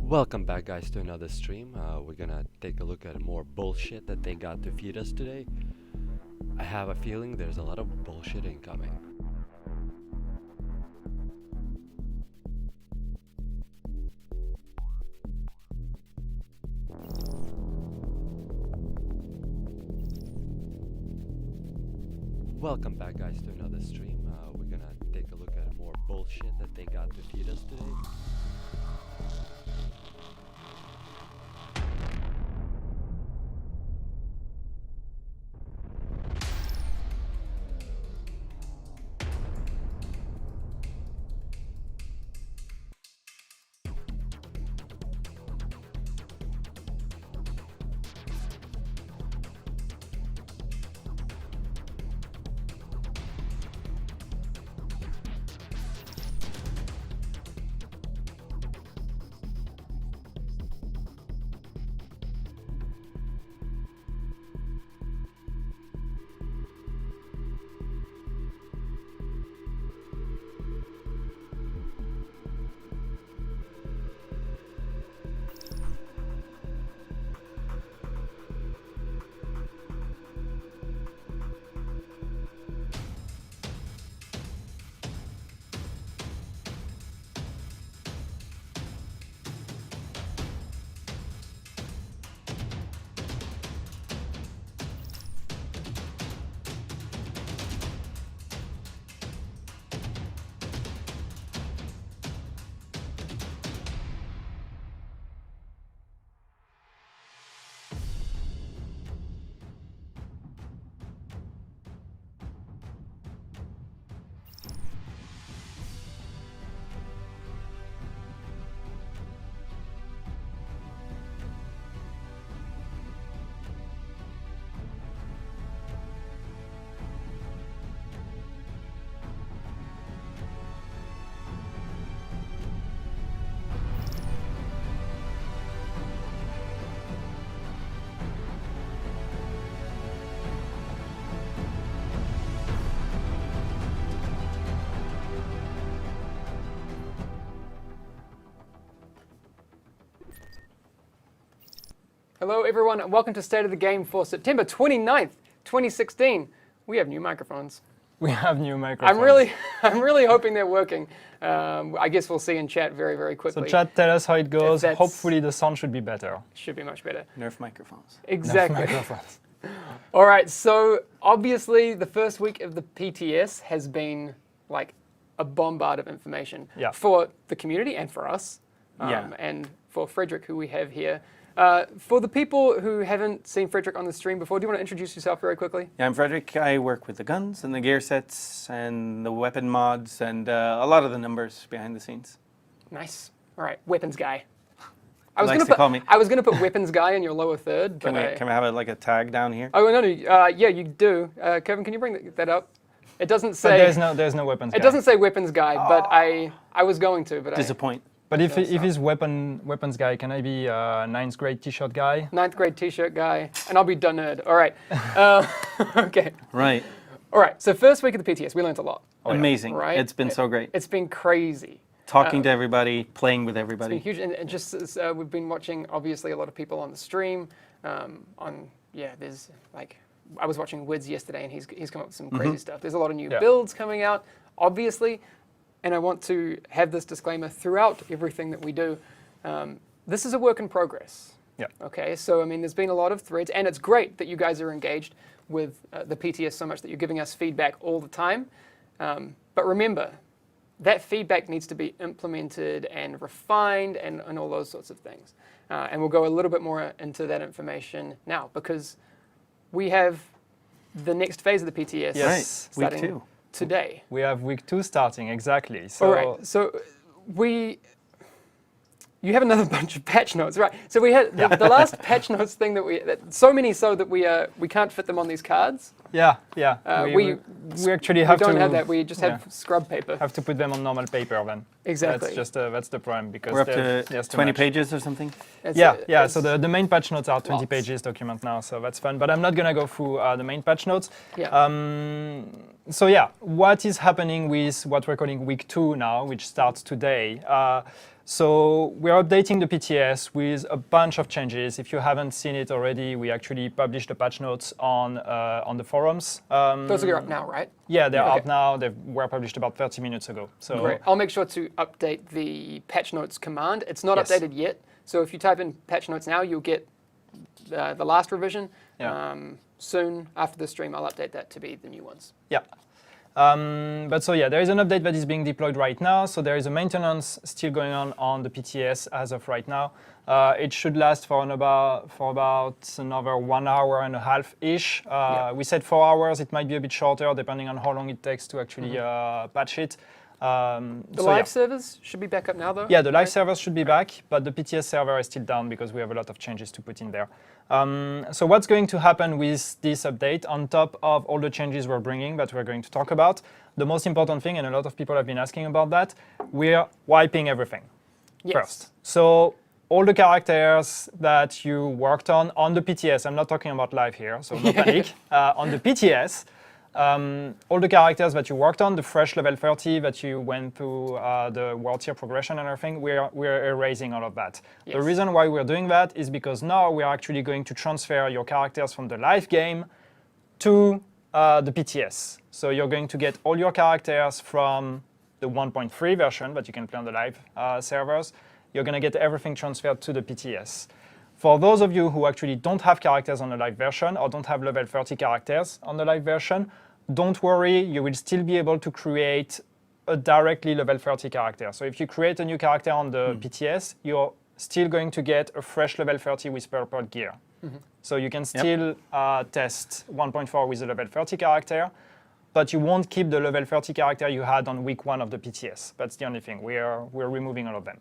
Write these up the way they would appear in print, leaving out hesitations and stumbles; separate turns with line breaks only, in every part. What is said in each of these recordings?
Welcome back, guys, to another stream. We're gonna take a look at more bullshit that they got to feed us today. I have a feeling there's a lot of bullshit incoming. Welcome back, guys, to another stream. We're gonna take a look at more bullshit that they got to feed us today.
Hello everyone and welcome to State of the Game for September 29th, 2016. We have new microphones.
We have new microphones.
I'm really hoping they're working. I guess we'll see in chat very quickly.
So chat, tell us how it goes. Hopefully the sound should be better.
Should be much better.
NERF microphones.
Exactly.
NERF microphones.
All right, so obviously the first week of the PTS has been like a bombard of information for the community and for us. And for Frederick, who we have here. For the people who haven't seen Frederick on the stream before, do you want to introduce yourself very quickly?
Yeah, I'm Frederick. I work with the guns and the gear sets and the weapon mods and a lot of the numbers behind the scenes.
Nice. All right, weapons guy.
I was going
to put weapons guy in your lower third.
Can we have it like a tag down here?
Oh no, yeah, you do. Kevin, can you bring that up? It doesn't say.
But there's no weapons guy.
It doesn't say weapons guy, but I was going to, but
disappoint.
But if he's weapons guy, can I be 9th grade t-shirt guy?
9th grade t-shirt guy, and I'll be done nerd. All right. Okay.
Right.
All right. So first week of the PTS, we learned a lot.
Amazing.
Right?
It's been so great.
It's been crazy.
Talking to everybody, playing with everybody.
It's been huge, and just we've been watching obviously a lot of people on the stream. There's like I was watching Wids yesterday, and he's come up with some crazy stuff. There's a lot of new builds coming out, obviously. And I want to have this disclaimer throughout everything that we do. This is a work in progress.
Yeah.
Okay, so I mean, there's been a lot of threads, and it's great that you guys are engaged with the PTS so much that you're giving us feedback all the time. But remember, that feedback needs to be implemented and refined and all those sorts of things. And we'll go a little bit more into that information now because we have the next phase of the PTS starting
week 2.
Today.
We have week 2 starting, exactly. So
all right, so you have another bunch of patch notes, right? So we had the last patch notes thing that so many so that we can't fit them on these cards.
Yeah, yeah.
We
actually have
don't
to
have that. We just have scrub paper.
have to put them on normal paper then.
Exactly.
That's just that's the problem because
We're up to
there's too
20
much.
pages or something.
It's-
So the main patch notes are 20
lots.
pages document now, so that's fun. But I'm not gonna go through the main patch notes.
Yeah.
So yeah, what is happening with what we're calling week 2 now, which starts today? So we're updating the PTS with a bunch of changes. If you haven't seen it already, we actually published the patch notes on the forums.
Those are up now, right?
Yeah, they're
Okay.
out now. They were published about 30 minutes ago. So
Great. I'll make sure to update the patch notes command. It's not
Yes.
updated yet, so if you type in patch notes now, you'll get the last revision.
Yeah.
Soon after the stream, I'll update that to be the new ones.
yeah. But so yeah, there is an update that is being deployed right now. So there is a maintenance still going on the PTS as of right now. It should last for about another 1 hour and a half ish. We said 4 hours. It might be a bit shorter depending on how long it takes to actually patch it.
The live servers should be back up now, though?
Yeah, the live
right?
servers should be back, but the PTS server is still down because we have a lot of changes to put in there. So what's going to happen with this update on top of all the changes we're bringing that we're going to talk about? The most important thing, and a lot of people have been asking about that, we're wiping everything
Yes.
first. So all the characters that you worked on the PTS, I'm not talking about live here, so no panic, on the PTS, all the characters that you worked on, the fresh level 30 that you went through the world tier progression and everything, we're erasing all of that.
Yes.
The reason why we're doing that is because now we're actually going to transfer your characters from the live game to the PTS. So you're going to get all your characters from the 1.3 version that you can play on the live servers. You're going to get everything transferred to the PTS. For those of you who actually don't have characters on the live version or don't have level 30 characters on the live version, don't worry, you will still be able to create a directly level 30 character. So if you create a new character on the PTS, you're still going to get a fresh level 30 with purple gear. So you can still test 1.4 with a level 30 character, but you won't keep the level 30 character you had on week 1 of the PTS. That's the only thing. We're removing all of them.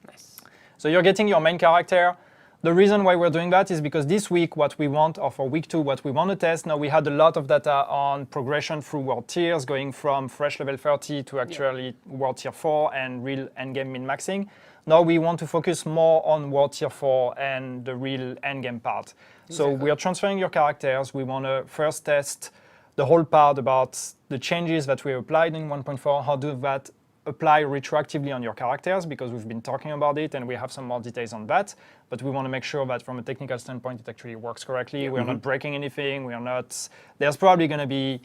Nice.
So you're getting your main character. The reason why we're doing that is because this week what we want, or for week 2, what we want to test, now we had a lot of data on progression through world tiers, going from fresh level 30 to actually world tier 4 and real endgame min-maxing. Now we want to focus more on world tier 4 and the real endgame part. So we are transferring your characters. We want to first test the whole part about the changes that we applied in 1.4, how do that apply retroactively on your characters, because we've been talking about it and we have some more details on that, but we want to make sure that from a technical standpoint it actually works correctly. We're not breaking anything. There's probably going to be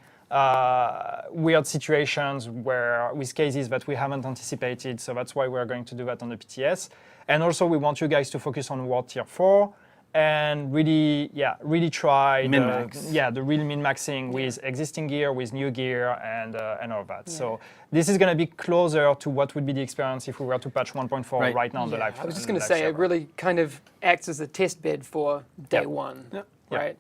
weird situations with cases that we haven't anticipated, so that's why we're going to do that on the PTS. And also we want you guys to focus on world tier 4 and really try the real min-maxing with existing gear, with new gear, and all of that. So this is going to be closer to what would be the experience if we were to patch 1.4 right now on the live.
I was just going to say, it really kind of acts as a test bed for day one, right?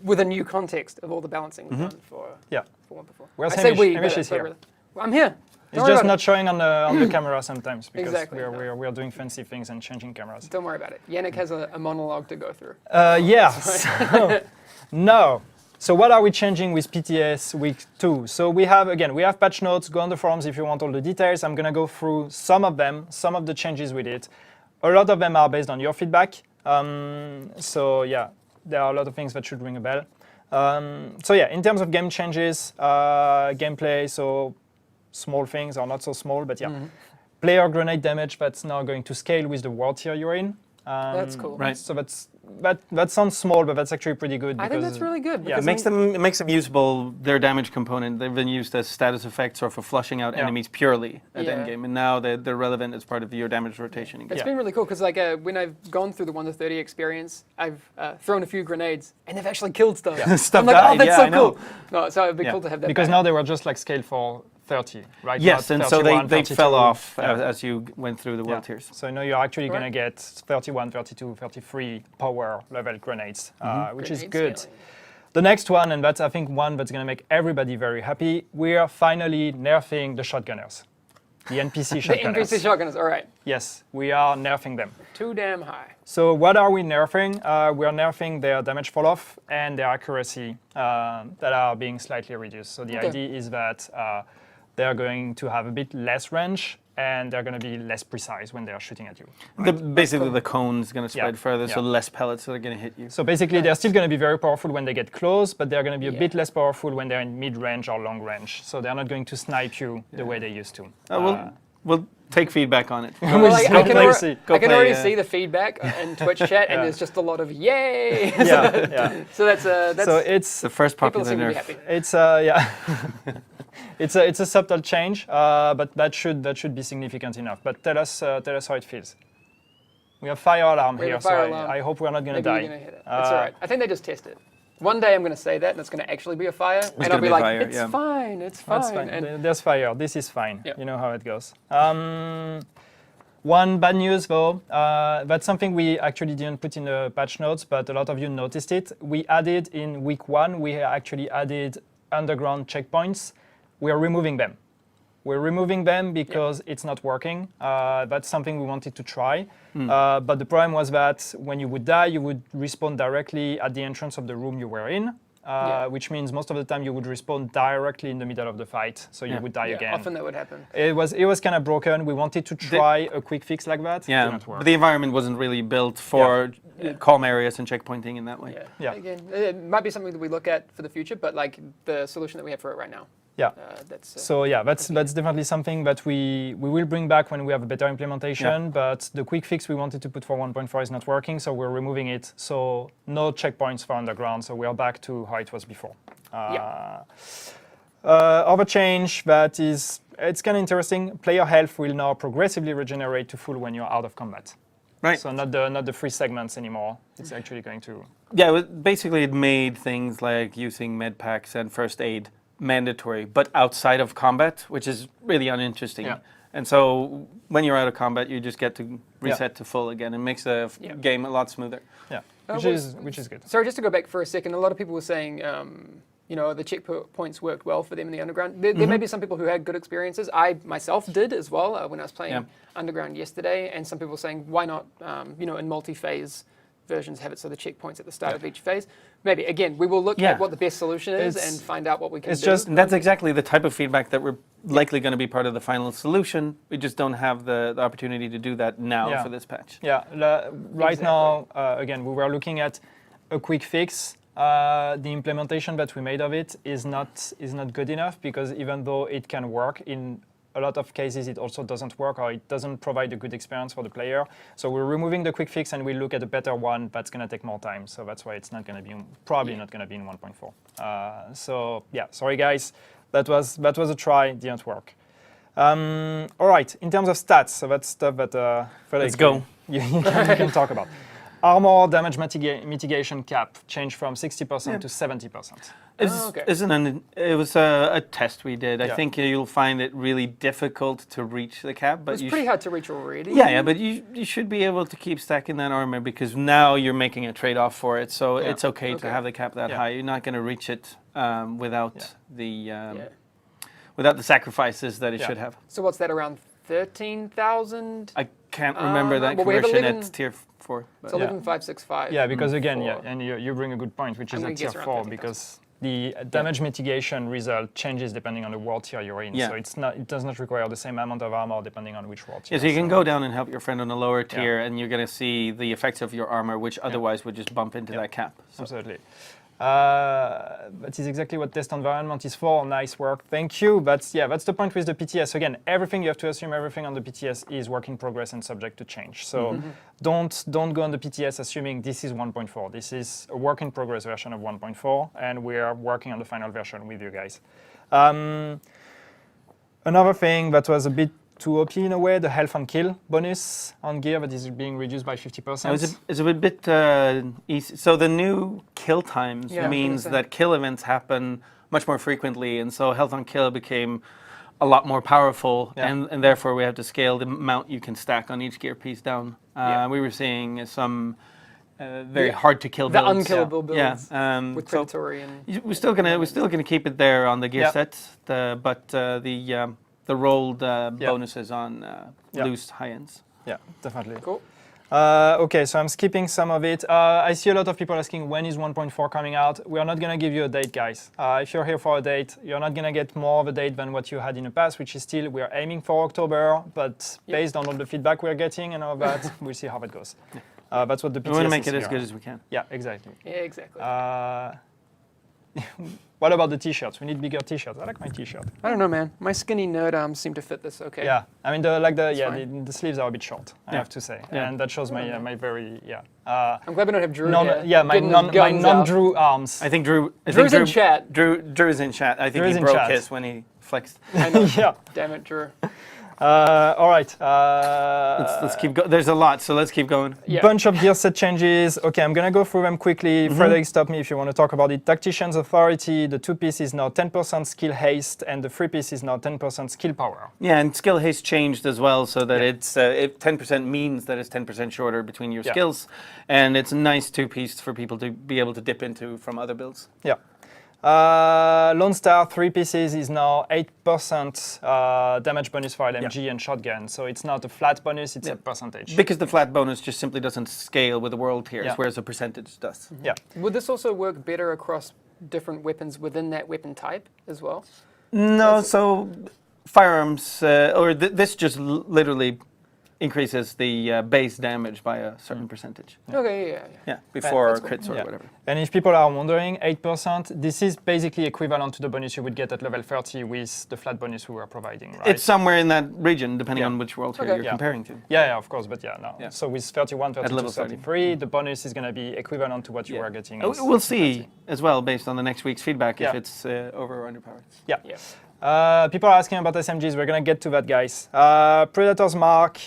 With a new context of all the balancing we've done for 1.4.
Where's
I say
Hamish?
we,
Hamish
but
is here.
really- I'm here.
It's
Don't worry
just
about
not showing on the camera sometimes because
Exactly.
we're doing fancy things and changing cameras.
Don't worry about it. Yannick has a monologue to go through.
So what are we changing with PTS week 2? So we have patch notes. Go on the forums if you want all the details. I'm going to go through some of them, some of the changes we did. A lot of them are based on your feedback. So yeah, there are a lot of things that should ring a bell. In terms of game changes, gameplay, so small things or not so small, but player grenade damage that's now going to scale with the world tier you're in.
That's cool.
Right.
So that sounds small, but that's actually pretty good.
I think that's really good.
Yeah,
It makes them usable. Their damage component, they've been used as status effects or for flushing out enemies purely at endgame, and now they're relevant as part of your damage rotation.
It's been really cool because when I've gone through the 1 to 30 experience, I've thrown a few grenades and they've actually killed stuff.
Stuff
I'm like,
died,
oh, that's
I
so
know.
cool. No, so it'd be cool to have that.
because
back.
now they were just like scaled for 30, right?
Yes,
Not
and so
31,
they
32.
fell off
Yeah.
as you went through the world tiers.
So now you're actually going to
Right.
get 31, 32, 33 power level grenades, which is
Grenade
good.
scaling.
The next one, and that's I think one that's going to make everybody very happy, we are finally nerfing the shotgunners. The NPC
The
shotgunners.
NPC shotgunners. All right.
Yes, we are nerfing them.
Too damn high.
So what are we nerfing? We are nerfing their damage fall-off and their accuracy that are being slightly reduced. So the idea is that they're going to have a bit less range and they're going to be less precise when they're shooting at you.
Basically, the cone is going to spread further, so
Yeah.
less pellets are going to hit you.
So basically, they're still going to be very powerful when they get close, but they're going to be a bit less powerful when they're in mid-range or long range. So they're not going to snipe you the way they used to.
We'll take feedback on it.
Well, like, I can,
Go
I can
play,
already see the feedback in Twitch chat, and there's just a lot of yay.
Yeah.
So that's
So it's
The first
people
popular
seem to be
nerf.
happy.
It's it's a subtle change, but that should be significant enough. But tell us how it feels. We have fire alarm
We have
here,
a fire
so
alarm.
I hope we're not going to
Maybe
die.
you're gonna hit it. It's all right. I think they just test it. One day I'm going to say that, and it's going to actually be a fire, and I'll
gonna
be
be a
like,
fire,
it's
yeah.
fine, it's fine.
That's fine.
And
There's fire. This is fine.
Yeah.
You know how it goes. One bad news, though, that's something we actually didn't put in the patch notes, but a lot of you noticed it. We added in week 1, we actually added underground checkpoints. We are removing them. We're removing them because it's not working. That's something we wanted to try. But the problem was that when you would die, you would respawn directly at the entrance of the room you were in, which means most of the time you would respawn directly in the middle of the fight, so you would die again.
often that would happen.
It was kind of broken. We wanted to try a quick fix like that.
Yeah,
Didn't work.
but the environment wasn't really built for calm areas and checkpointing in that way.
Yeah.
Again, it might be something that we look at for the future, but like the solution that we have for it right now.
Yeah.
That's
So yeah, that's definitely something that we will bring back when we have a better implementation. But the quick fix we wanted to put for 1.4 is not working, so we're removing it. So no checkpoints for underground. So we are back to how it was before. Other change that it's kind of interesting. Player health will now progressively regenerate to full when you're out of combat.
Right.
So not the free segments anymore. It's actually going to.
Yeah, basically it made things like using med packs and first aid mandatory, but outside of combat, which is really uninteresting.
Yeah.
And so when you're out of combat, you just get to reset to full again. It makes the game a lot smoother.
Yeah, which is good.
Sorry, just to go back for a second. A lot of people were saying, the checkpoints worked well for them in the underground. There may be some people who had good experiences. I myself did as well when I was playing underground yesterday. And some people were saying, why not, in multi-phase versions have it so the checkpoints at the start of each phase. Maybe again, we will look at what the best solution is and find out what we can do.
And that's exactly the type of feedback that we're likely going to be part of the final solution. We just don't have the opportunity to do that now for this patch.
Yeah, right now, again, we were looking at a quick fix. The implementation that we made of it is not good enough because even though it can work in a lot of cases, it also doesn't work or it doesn't provide a good experience for the player. So we're removing the quick fix and we look at a better one that's going to take more time. So that's why it's not going to be probably not going to be in 1.4. So yeah, sorry guys, that was a try, it didn't work. All right, in terms of stats, so that's stuff that
Let's go.
You can talk about. Armor damage mitigation cap changed from 60% to 70%.
It was a test we did. I think you'll find it really difficult to reach the cap. But
it's pretty hard to reach already.
Yeah, but you should be able to keep stacking that armor because now you're making a trade-off for it. So it's okay to have the cap that high. You're not going to reach it without the sacrifices that it should have.
So what's that, around 13,000?
I can't remember that
well, we have
conversion
11
at tier 4.
It's 11,565.
Yeah, because again,
for-
and you bring a good point, which is
I'm
at
gonna
tier
guess
4,
around 30,000.
because the damage mitigation result changes depending on the world tier you're in. So it does not require the same amount of armor depending on which world tier.
Yeah, so you can go down and help your friend on the lower tier, and you're going to see the effects of your armor, which otherwise would just bump into that cap. So.
Absolutely. That is exactly what test environment is for. Nice work, thank you. But yeah, that's the point with the PTS. Again, everything you have to assume everything on the PTS is work in progress and subject to change. So don't go on the PTS assuming this is 1.4. This is a work in progress version of 1.4, and we are working on the final version with you guys. Another thing that was a bit too OP in a way, the health and kill bonus on gear that is being reduced by 50%.
It's a bit easy. So the new kill times means that kill events happen much more frequently, and so health on kill became a lot more powerful, and therefore we have to scale the amount you can stack on each gear piece down. We were seeing some very hard to kill
the
builds.
unkillable builds with predatory
we're still gonna keep it there on the gear set, but the the rolled bonuses on loose high ends.
Yeah, definitely.
Cool.
Okay, so I'm skipping some of it. I see a lot of people asking when is 1.4 coming out. We are not going to give you a date, guys. If you're here for a date, you're not going to get more of a date than what you had in the past, which is still, we're aiming for October, but based on all the feedback we're getting and all that, we'll see how that goes. That's what the PTS
We want to make
is
it as
here.
good as we can.
Yeah, exactly.
Yeah, exactly.
What about the t-shirts? We need bigger t-shirts. I like my t-shirt.
I don't know, man. My skinny nerd arms seem to fit this okay.
Yeah, I mean
fine.
the sleeves are a bit short, I have to say, and that shows my my very
I'm glad we don't have Drew
non,
here.
my
getting his guns out.
non-Drew arms.
I think Drew.
Drew's in chat.
Drew is in chat. I think
Drew's
he
in
broke
chat.
his when he flexed.
I know.
Yeah.
Damn it, Drew.
All right.
Let's keep going. There's a lot, so let's keep going.
Yeah.
Bunch of gear set changes. Okay, I'm gonna go through them quickly. Frederick, stop me if you want to talk about it. Tactician's Authority, the 2-piece is now 10% skill haste, and the 3-piece is now 10% skill power.
Yeah, and skill haste changed as well, so that it's 10% means that it's 10% shorter between your skills, and it's a nice 2-piece for people to be able to dip into from other builds.
Yeah. Lone Star 3 pieces is now 8% damage bonus for LMG and shotgun. So it's not a flat bonus, it's a percentage.
Because the flat bonus just simply doesn't scale with the world tiers, whereas a percentage does.
Yeah.
Would this also work better across different weapons within that weapon type as well?
No, so firearms, this just literally increases the base damage by a certain percentage.
Okay, yeah.
Yeah, before
That's cool.
crits or whatever.
And if people are wondering, 8%, this is basically equivalent to the bonus you would get at level 30 with the flat bonus we were providing, right?
It's somewhere in that region, depending on which world tier
Okay.
you're comparing to.
Yeah, of course, but no.
Yeah.
So with 31, 32,
level 30.
33, the bonus is going to be equivalent to what you were getting. with
We'll see as well, based on the next week's feedback, if
Yeah.
it's over or underpowered.
Yeah.
Yeah.
People are asking about SMGs. We're going to get to that, guys. Predator's Mark.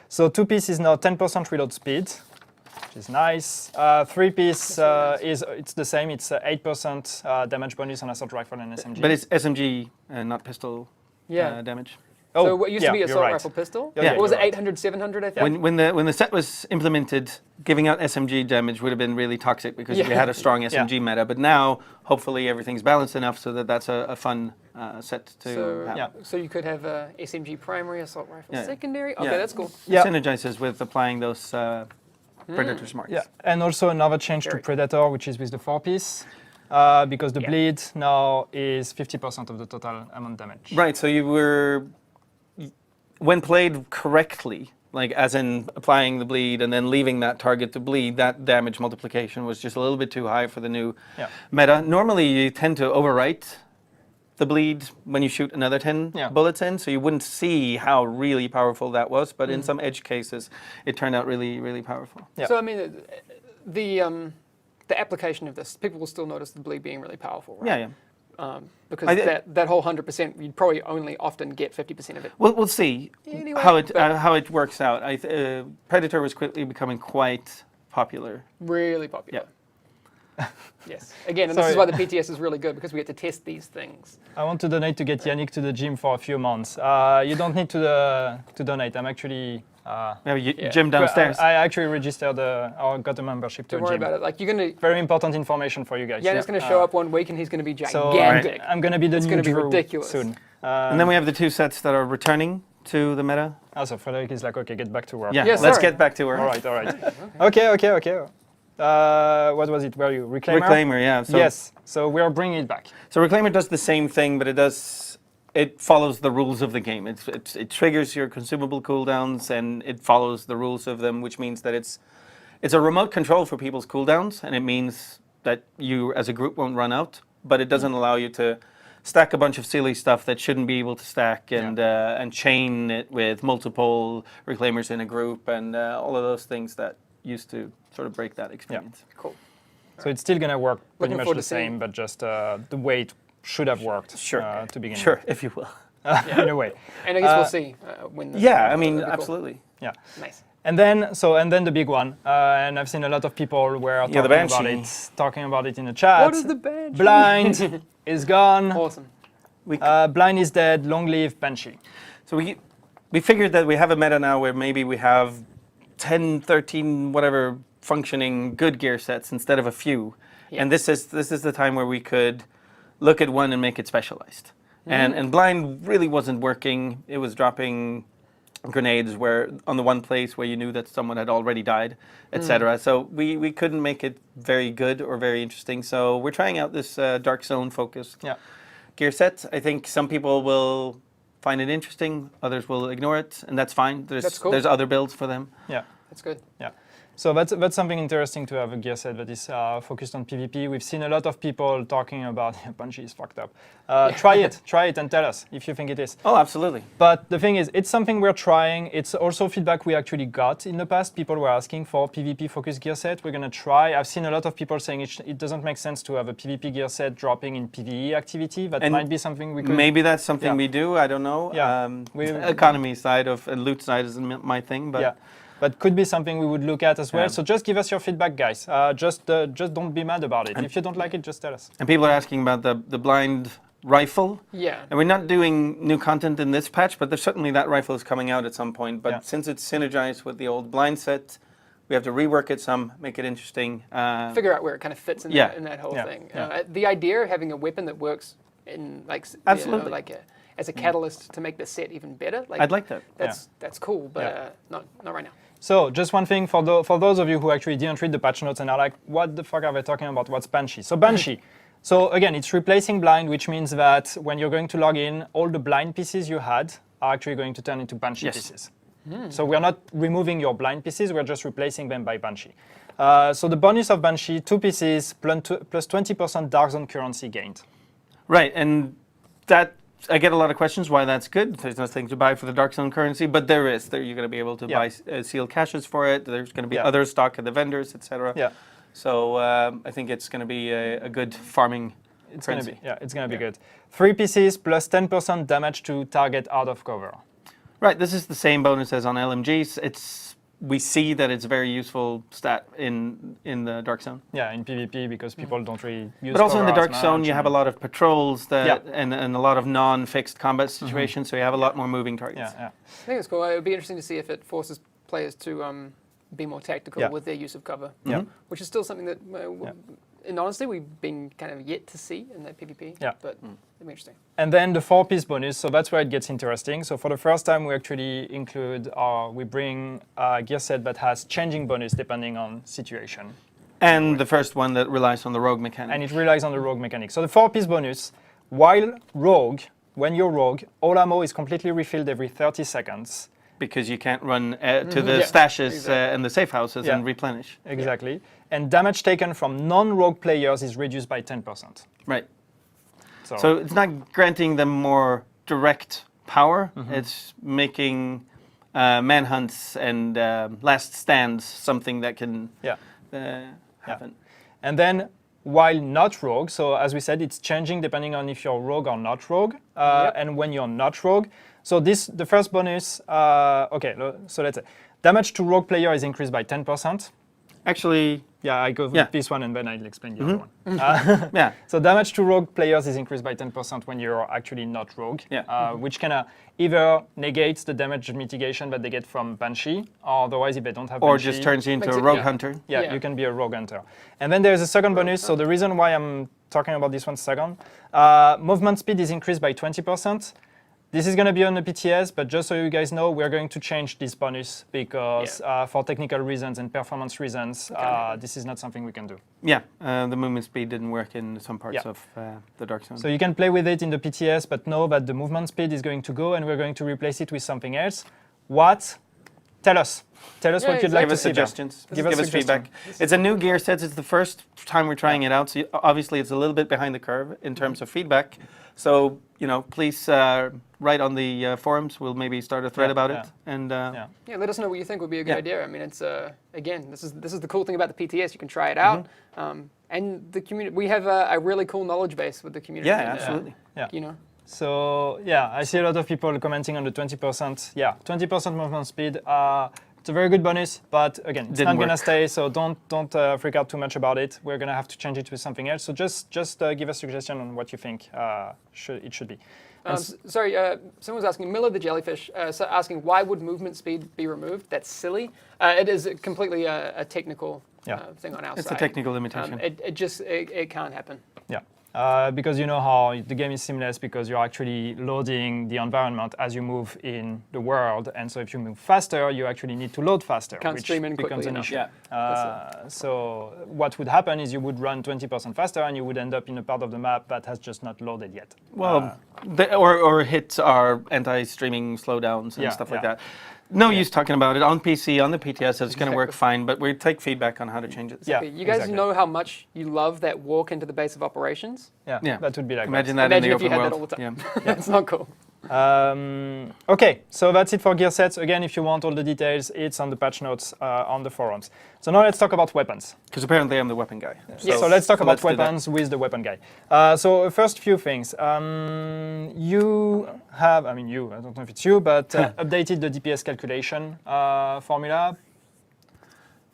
So 2-piece is now 10% reload speed, which is nice. 3-piece it's the same. It's 8% damage bonus on assault rifle and SMG.
But it's SMG, not pistol damage.
So what used to be
you're
assault
right.
rifle pistol?
Yeah,
What was
you're
it,
right.
800, 700, I think?
When the set was implemented, giving out SMG damage would have been really toxic because you had a strong SMG meta. But now, hopefully, everything's balanced enough so that that's a fun set to have.
So you could have a SMG primary, assault rifle
Yeah.
secondary? Okay,
Yeah.
that's cool.
Yeah.
Synergizes with applying those Predator's marks.
Yeah, and also another change to Predator, which is with the 4-piece, because the bleed now is 50% of the total amount damage.
Right, so you were, when played correctly, like as in applying the bleed and then leaving that target to bleed, that damage multiplication was just a little bit too high for the new meta. Normally you tend to overwrite the bleed when you shoot another 10 bullets in, so you wouldn't see how really powerful that was, but in some edge cases, it turned out really, really powerful.
Yeah.
So, I mean, the application of this, people will still notice the bleed being really powerful, right?
Yeah.
Because that whole 100%, you'd probably only often get 50% of it.
We'll see
Anyway,
how it works out. Predator was quickly becoming quite popular.
Really popular. Yes. Again, and
Sorry.
this is why the PTS is really good, because we get to test these things.
I want to donate to get Yannick to the gym for a few months. You don't need to donate. I'm actually...
Gym downstairs.
I actually registered or got a membership to
Don't
a
worry
gym.
about it. Like, you're going to...
Very important information for you guys.
Yannick's going to show up one week and he's going to be
So
gigantic.
I'm going to be the
It's
new
gonna be
Drew
ridiculous.
soon.
And then we have the 2 sets that are returning to the meta.
So Frederick is like, okay, get back to work.
Yeah,
Yes,
let's
sir.
get back to work.
All right. Okay. What was it? Were you Reclaimer?
Reclaimer, yeah. So,
Yes. So we're bringing it back.
So Reclaimer does the same thing, but it follows the rules of the game. It triggers your consumable cooldowns, and it follows the rules of them, which means that it's a remote control for people's cooldowns, and it means that you as a group won't run out, but it doesn't allow you to stack a bunch of silly stuff that shouldn't be able to stack, and chain it with multiple Reclaimers in a group, and all of those things that used to sort of break that experience.
Cool.
So it's still going to work pretty
Looking
much
forward
the
to seeing.
same, but just the way it should have worked to begin
Sure, if you will.
with. In a way.
And I guess we'll see when the...
Yeah, I mean,
that'll be cool.
absolutely.
Yeah.
Nice.
And then the big one, and I've seen a lot of people were
the
talking about it in the chat.
What is the Banshee?
Blind is gone.
Awesome.
Blind is dead. Long live Banshee.
So we figured that we have a meta now where maybe we have 10, 13, whatever functioning good gear sets instead of a few.
Yeah.
And this is the time where we could look at one and make it specialized. And blind really wasn't working. It was dropping grenades where on the one place where you knew that someone had already died, etc. So we couldn't make it very good or very interesting. So we're trying out this dark zone focused gear set. I think some people will find it interesting, others will ignore it, and that's fine.
That's cool.
There's other builds for them.
Yeah.
That's good.
Yeah. So that's something interesting to have a gear set that is focused on PvP. We've seen a lot of people talking about Bungie is fucked up. Try it and tell us if you think it is.
Oh, absolutely.
But the thing is, it's something we're trying. It's also feedback we actually got in the past. People were asking for PvP focused gear set. We're going to try. I've seen a lot of people saying it doesn't make sense to have a PvP gear set dropping in PvE activity. That might be something we could...
Maybe that's something we do. I don't know.
Yeah.
Economy side of and loot side isn't my thing, but...
Yeah. But could be something we would look at as well. So just give us your feedback, guys. Just don't be mad about it. If you don't like it, just tell us.
And people are asking about the blind rifle.
Yeah.
And we're not doing new content in this patch, but there's certainly that rifle is coming out at some point. But since it's synergized with the old blind set, we have to rework it some, make it interesting.
Figure out where it kind of fits in that whole thing. The idea of having a weapon that works in
Absolutely.
As a catalyst to make the set even better.
I'd like that.
That's cool, but not right now.
So just one thing for those of you who actually didn't read the patch notes and are like, what the fuck are they talking about? What's Banshee? So Banshee. So again, it's replacing blind, which means that when you're going to log in, all the blind pieces you had are actually going to turn into Banshee pieces. So we're not removing your blind pieces, we're just replacing them by Banshee. So the bonus of Banshee, 2 pieces plus 20% Dark Zone currency gained.
Right, and that I get a lot of questions why that's good. There's nothing to buy for the Dark Zone currency, but there is. You're going to be able to buy sealed caches for it. There's going to be other stock at the vendors, etc.
Yeah.
So I think it's going to be a good farming currency.
It's going to be good. 3 pieces plus 10% damage to target out of cover.
Right, this is the same bonus as on LMGs. We see that it's a very useful stat in the Dark Zone.
Yeah, in PvP because people don't really use.
But also in the
cover
Dark
as
Zone,
much
you have a lot of patrols and a lot of non-fixed combat situations, so you have a lot more moving targets.
Yeah.
I think it's cool. It would be interesting to see if it forces players to be more tactical with their use of cover, which is still something that, in honesty, we've been kind of yet to see in that PvP.
Yeah.
But it'll be interesting.
And then the 4-piece bonus, so that's where it gets interesting. So for the first time, we actually we bring a gear set that has changing bonus depending on situation.
And the first one that relies on the rogue mechanic.
And it relies on the rogue mechanic. So the 4-piece bonus, while rogue, when you're rogue, all ammo is completely refilled every 30 seconds.
Because you can't run to the stashes and the safe houses and replenish.
Exactly. And damage taken from non-rogue players is reduced by 10%.
Right. So it's not granting them more direct power. It's making manhunts and last stands something that can happen.
And then while not rogue, so as we said, it's changing depending on if you're rogue or not rogue. And when you're not rogue, so the first bonus, so let's say damage to rogue player is increased by 10%.
Actually,
I go with this one and then I'll explain the other one. So damage to rogue players is increased by 10% when you're actually not rogue, which kind of either negates the damage mitigation that they get from Banshee, or otherwise if they don't have Banshee.
Or just turns you into a rogue hunter.
Yeah, you can be a rogue hunter. And then there's a second bonus, so the reason why I'm talking about this one second, movement speed is increased by 20%. This is going to be on the PTS, but just so you guys know, we're going to change this bonus because for technical reasons and performance reasons, this is not something we can do.
Yeah, the movement speed didn't work in some parts of the Dark Zone.
So you can play with it in the PTS, but know that the movement speed is going to go and we're going to replace it with something else. What? Tell us. Tell us what you'd like to see.
Suggestions. Give us feedback. It's a new gear set. It's the first time we're trying it out. So obviously it's a little bit behind the curve in terms of feedback. So, please write on the forums. We'll maybe start a thread about it. And
let us know what you think would be a good idea. I mean, it's again, this is the cool thing about the PTS. You can try it out, and the community. We have a really cool knowledge base with the community.
Yeah, absolutely.
So I see a lot of people commenting on the 20%. Yeah, 20% movement speed. It's a very good bonus, but again, it's not going to stay. So don't freak out too much about it. We're going to have to change it to something else. So just give a suggestion on what you think it should be.
Sorry, someone was asking, Miller the Jellyfish, asking why would movement speed be removed? That's silly. It is completely a technical thing on our side.
It's a technical limitation.
It can't happen.
Yeah. because you know how the game is seamless because you're actually loading the environment as you move in the world. And so if you move faster, you actually need to load faster,
Can't
which
stream in
becomes
quickly
an
enough.
issue.
Yeah.
So what would happen is you would run 20% faster and you would end up in a part of the map that has just not loaded yet.
Well, or hit our anti-streaming slowdowns and
Yeah,
stuff like
yeah.
that. No use talking about it on PC, on the PTS. It's going to work fine, but we take feedback on how to change it.
Yeah,
You guys
exactly.
know how much you love that walk into the base of operations?
Yeah,
Yeah.
that would be like
Imagine
that.
that in
Imagine
the
if you
open
had
world.
that all the time.
Yeah.
That's not cool.
Okay, so that's it for gear sets. Again, if you want all the details, it's on the patch notes on the forums. So now let's talk about weapons.
Because apparently I'm the weapon guy.
Yes.
So let's talk about
let's do that.
weapons with the weapon guy. So first few things. You have, I don't know if it's you, but updated the DPS calculation formula,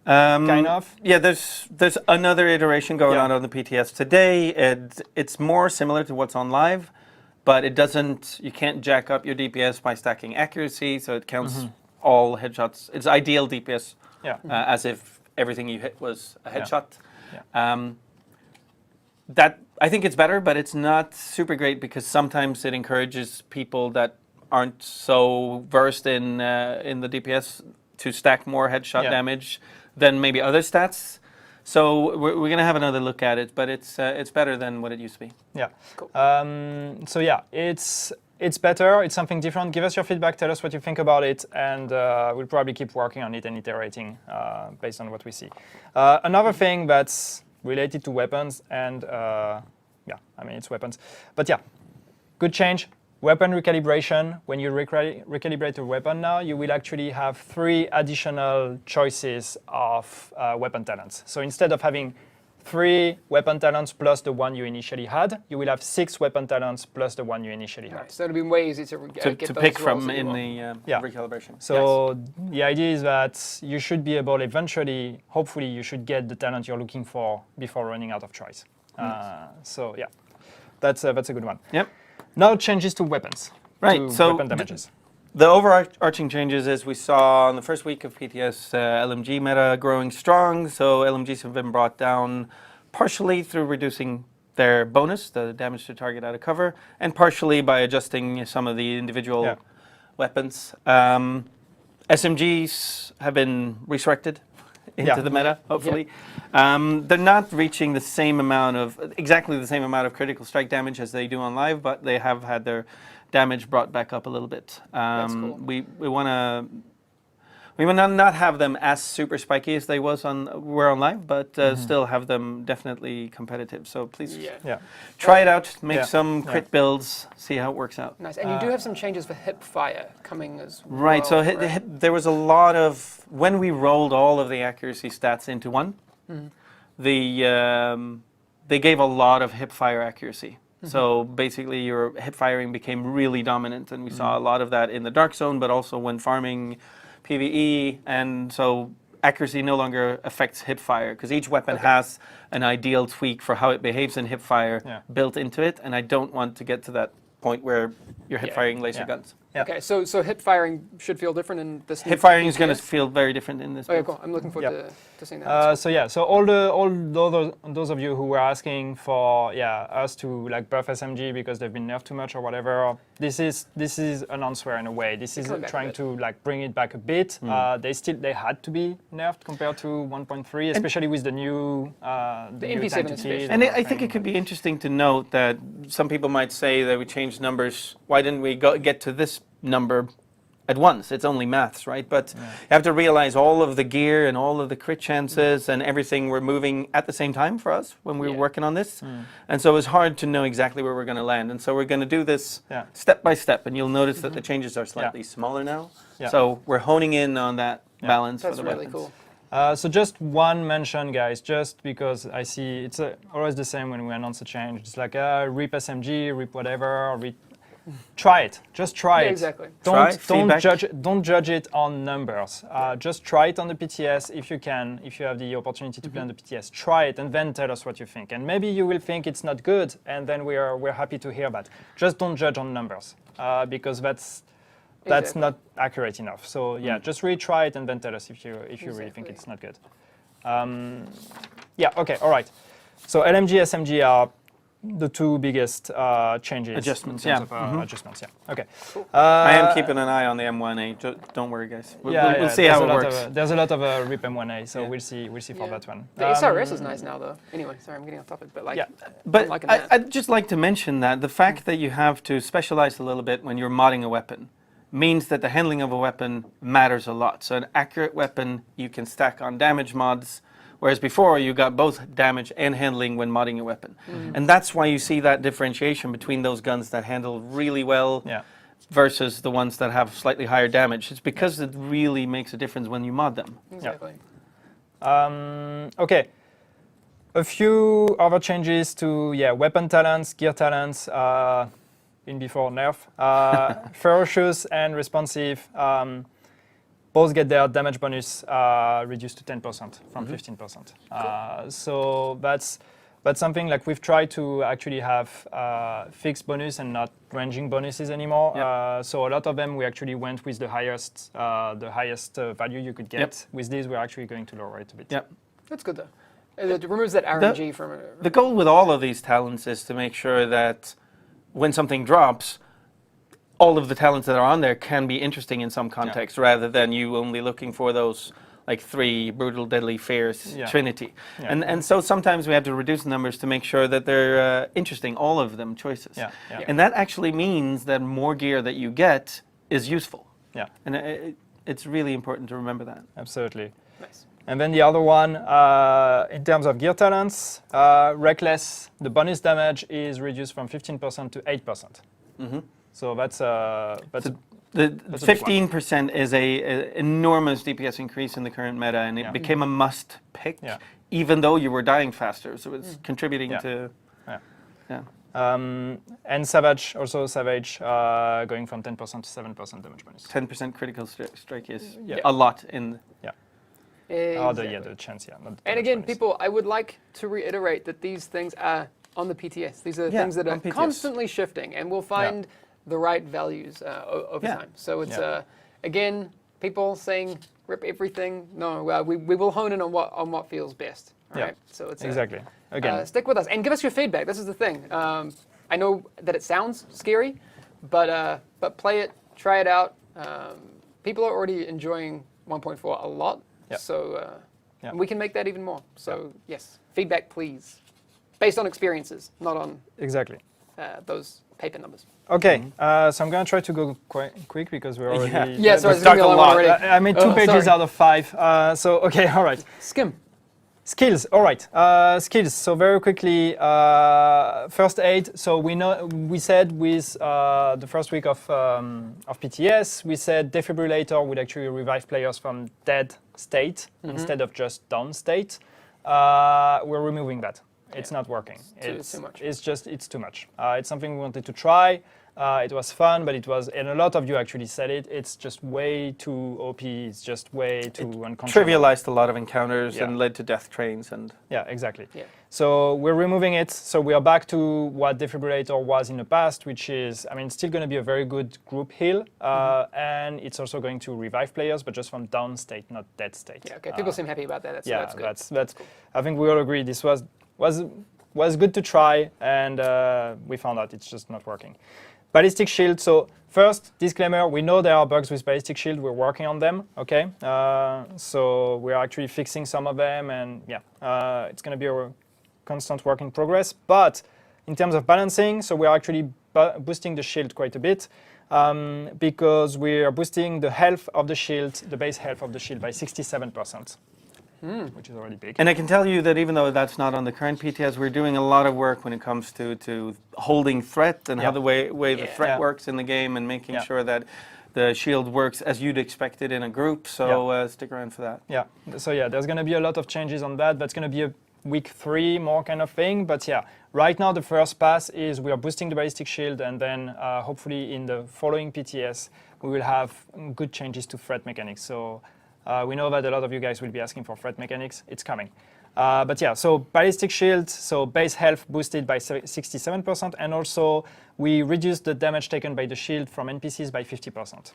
kind of.
Yeah, there's another iteration going on the PTS today. It's more similar to what's on live, but it doesn't. You can't jack up your DPS by stacking accuracy, so it counts all headshots. It's ideal DPS, as if everything you hit was a headshot.
Yeah.
That I think it's better, but it's not super great because sometimes it encourages people that aren't so versed in the DPS to stack more headshot damage than maybe other stats. So we're going to have another look at it, but it's better than what it used to be.
Yeah.
Cool.
So yeah, it's better. It's something different. Give us your feedback. Tell us what you think about it, and we'll probably keep working on it and iterating based on what we see. Another thing that's related to weapons, and it's weapons, but yeah, good change. Weapon recalibration. When you recalibrate a weapon now, you will actually have 3 additional choices of weapon talents. So instead of having 3 weapon talents plus the one you initially had, you will have 6 weapon talents plus the one you initially had.
Right, so it'll be way easier to get
To
those
pick
rolls
from
that you
in
want.
the recalibration.
So the idea is that you should be able eventually, hopefully, you should get the talent you're looking for before running out of choice. So yeah, that's a good one.
Yep.
Now changes to weapons.
Right,
To
so
weapon damages.
The overarching changes, as we saw in the first week of PTS, LMG meta growing strong. So LMGs have been brought down partially through reducing their bonus, the damage to target out of cover, and partially by adjusting some of the individual weapons. SMGs have been resurrected into the meta, hopefully. They're not reaching exactly the same amount of critical strike damage as they do on live, but they have had their damage brought back up a little bit.
That's cool.
We want to not have them as super spiky as they were on live, but still have them definitely competitive. So please try it out, make some crit builds, see how it works out.
Nice, and you do have some changes for hip fire coming as well.
Right, so there was a lot of, when we rolled all of the accuracy stats into one, they gave a lot of hip fire accuracy. So basically your hip firing became really dominant, and we saw a lot of that in the dark zone, but also when farming PvE, and so accuracy no longer affects hip fire because each weapon has an ideal tweak for how it behaves in hip fire built into it, and I don't want to get to that point where you're hip firing laser guns.
Okay, so hip firing should feel different in this.
Hip firing is going to feel very different in this.
Okay, cool. I'm looking forward to seeing that.
So all those of you who were asking for us to like buff SMG because they've been nerfed too much or whatever, this is an answer in a way. This is trying to like bring it back a bit. They had to be nerfed compared to 1.3, especially with the new
the MP7 especially.
And I think it could be interesting to note that some people might say that we changed numbers. Why didn't we get to this number at once? It's only maths, right? But you have to realize all of the gear and all of the crit chances and everything were moving at the same time for us when we were working on this. And so it's hard to know exactly where we're going to land. And so we're going to do this step by step. And you'll notice that the changes are slightly smaller now. So we're honing in on that balance
That's
for the
really
weapons.
cool.
So just one mention, guys, just because I see it's always the same when we announce a change. It's like rip SMG, rip whatever, try it. Just try it.
Exactly.
Don't judge it on numbers. Just try it on the PTS if you can. If you have the opportunity to play on the PTS, try it and then tell us what you think. And maybe you will think it's not good, and then we're happy to hear that. Just don't judge on numbers because that's not accurate enough. So just really try it and then tell us if you really think it's not good. Okay, all right. So LMG, SMG are the two biggest changes.
Adjustments,
in terms
yeah.
of, adjustments, yeah. Okay.
I am keeping an eye on the M1A. Don't worry, guys. We'll see how it works.
There's a lot of RIP M1A, so
Yeah.
we'll see for that one.
The SRS is nice now, though. Anyway, sorry, I'm getting off topic, but like,
Yeah.
But
liking that.
I'd just like to mention that the fact that you have to specialize a little bit when you're modding a weapon means that the handling of a weapon matters a lot. So an accurate weapon you can stack on damage mods, whereas before you got both damage and handling when modding a weapon. And that's why you see that differentiation between those guns that handle really well versus the ones that have slightly higher damage. It's because it really makes a difference when you mod them.
exactly.
Okay. A few other changes to weapon talents, gear talents, in before nerf. Ferocious and responsive both get their damage bonus reduced to 10% from 15%. So that's something like we've tried to actually have fixed bonus and not ranging bonuses anymore. So a lot of them we actually went with the highest value you could get. With these we're actually going to lower it a bit.
That's good though. It removes that RNG from it.
The goal with all of these talents is to make sure that when something drops, all of the talents that are on there can be interesting in some context rather than you only looking for those like 3 brutal, deadly, fierce, trinity. And so sometimes we have to reduce the numbers to make sure that they're interesting, all of them choices. And that actually means that more gear that you get is useful. And it's really important to remember that.
Absolutely.
Nice.
And then the other one, in terms of gear talents, Reckless, the bonus damage is reduced from 15% to 8%. So that's
the 15% is a enormous DPS increase in the current meta, and it became a must pick, even though you were dying faster. So it's contributing to.
And Savage, also Savage, going from 10% to 7% damage bonus.
10% critical strike is a lot in.
Exactly.
The chance, not the
And again,
bonus.
people, I would like to reiterate that these things are on the PTS. These are things that are constantly shifting, and we'll find the right values over time. So it's again, people saying rip everything. No, we will hone in on what feels best. All right. So it's
exactly. Again,
stick with us and give us your feedback. This is the thing. I know that it sounds scary, but play it, try it out. People are already enjoying 1.4 a lot. So we can make that even more. So yes, feedback please, based on experiences, not on those paper numbers.
Okay, so I'm gonna try to go quite quick because we're already
so
we've
it's
talked a
gonna be a
lot.
already.
I made 2 pages out of 5. So okay, all right.
Skim.
Skills, all right. Skills. So very quickly, first aid. So we said with the first week of PTS, we said defibrillator would actually revive players from dead state instead of just down state. We're removing that. It's not working.
It's too much.
It's too much. It's something we wanted to try. It was fun, but and a lot of you actually said it. It's just way too OP. It's just way too uncontrollable.
Trivialized a lot of encounters and led to death trains and.
Yeah, exactly. So we're removing it. So we are back to what defibrillator was in the past, which is, it's still going to be a very good group heal, and it's also going to revive players, but just from down state, not dead state.
Yeah. Okay. People seem happy about that. That's good.
That's cool. I think we all agree this was good to try, and we found out it's just not working. Ballistic shield. So first, disclaimer, we know there are bugs with ballistic shield. We're working on them, okay? So we're actually fixing some of them, and it's going to be a constant work in progress. But in terms of balancing, so we're actually boosting the shield quite a bit because we are boosting the health of the shield, the base health of the shield by 67%. Which is already big.
And I can tell you that even though that's not on the current PTS, we're doing a lot of work when it comes to holding threat and how the way the threat works in the game and making sure that the shield works as you'd expect it in a group. So stick around for that.
So there's going to be a lot of changes on that. That's going to be a week 3 more kind of thing. But right now the first pass is we are boosting the ballistic shield, and then hopefully in the following PTS we will have good changes to threat mechanics. So we know that a lot of you guys will be asking for threat mechanics. It's coming. So ballistic shield, so base health boosted by 67%, and also we reduced the damage taken by the shield from NPCs by 50%.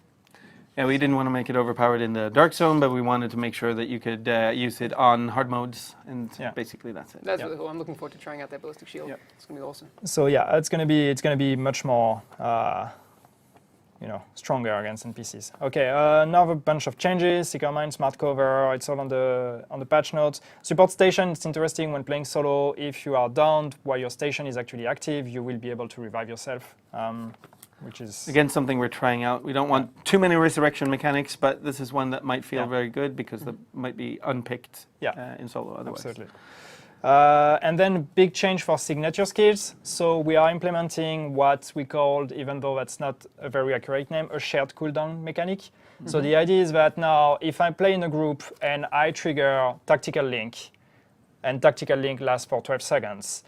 Yeah, we didn't want to make it overpowered in the dark zone, but we wanted to make sure that you could use it on hard modes, and basically that's it.
That's really cool. I'm looking forward to trying out that ballistic shield.
Yep.
It's gonna be awesome.
So yeah, it's gonna be much more stronger against NPCs. Okay, another bunch of changes. Seeker Mine, Smart Cover. It's all on the patch notes. Support station. It's interesting when playing solo. If you are downed while your station is actually active, you will be able to revive yourself. Which is
again something we're trying out. We don't want too many resurrection mechanics, but this is one that might feel very good because that might be unpicked in solo otherwise.
Absolutely. And then big change for signature skills. So we are implementing what we called, even though that's not a very accurate name, a shared cooldown mechanic. So the idea is that now if I play in a group and I trigger Tactical Link, and Tactical Link lasts for 12 seconds,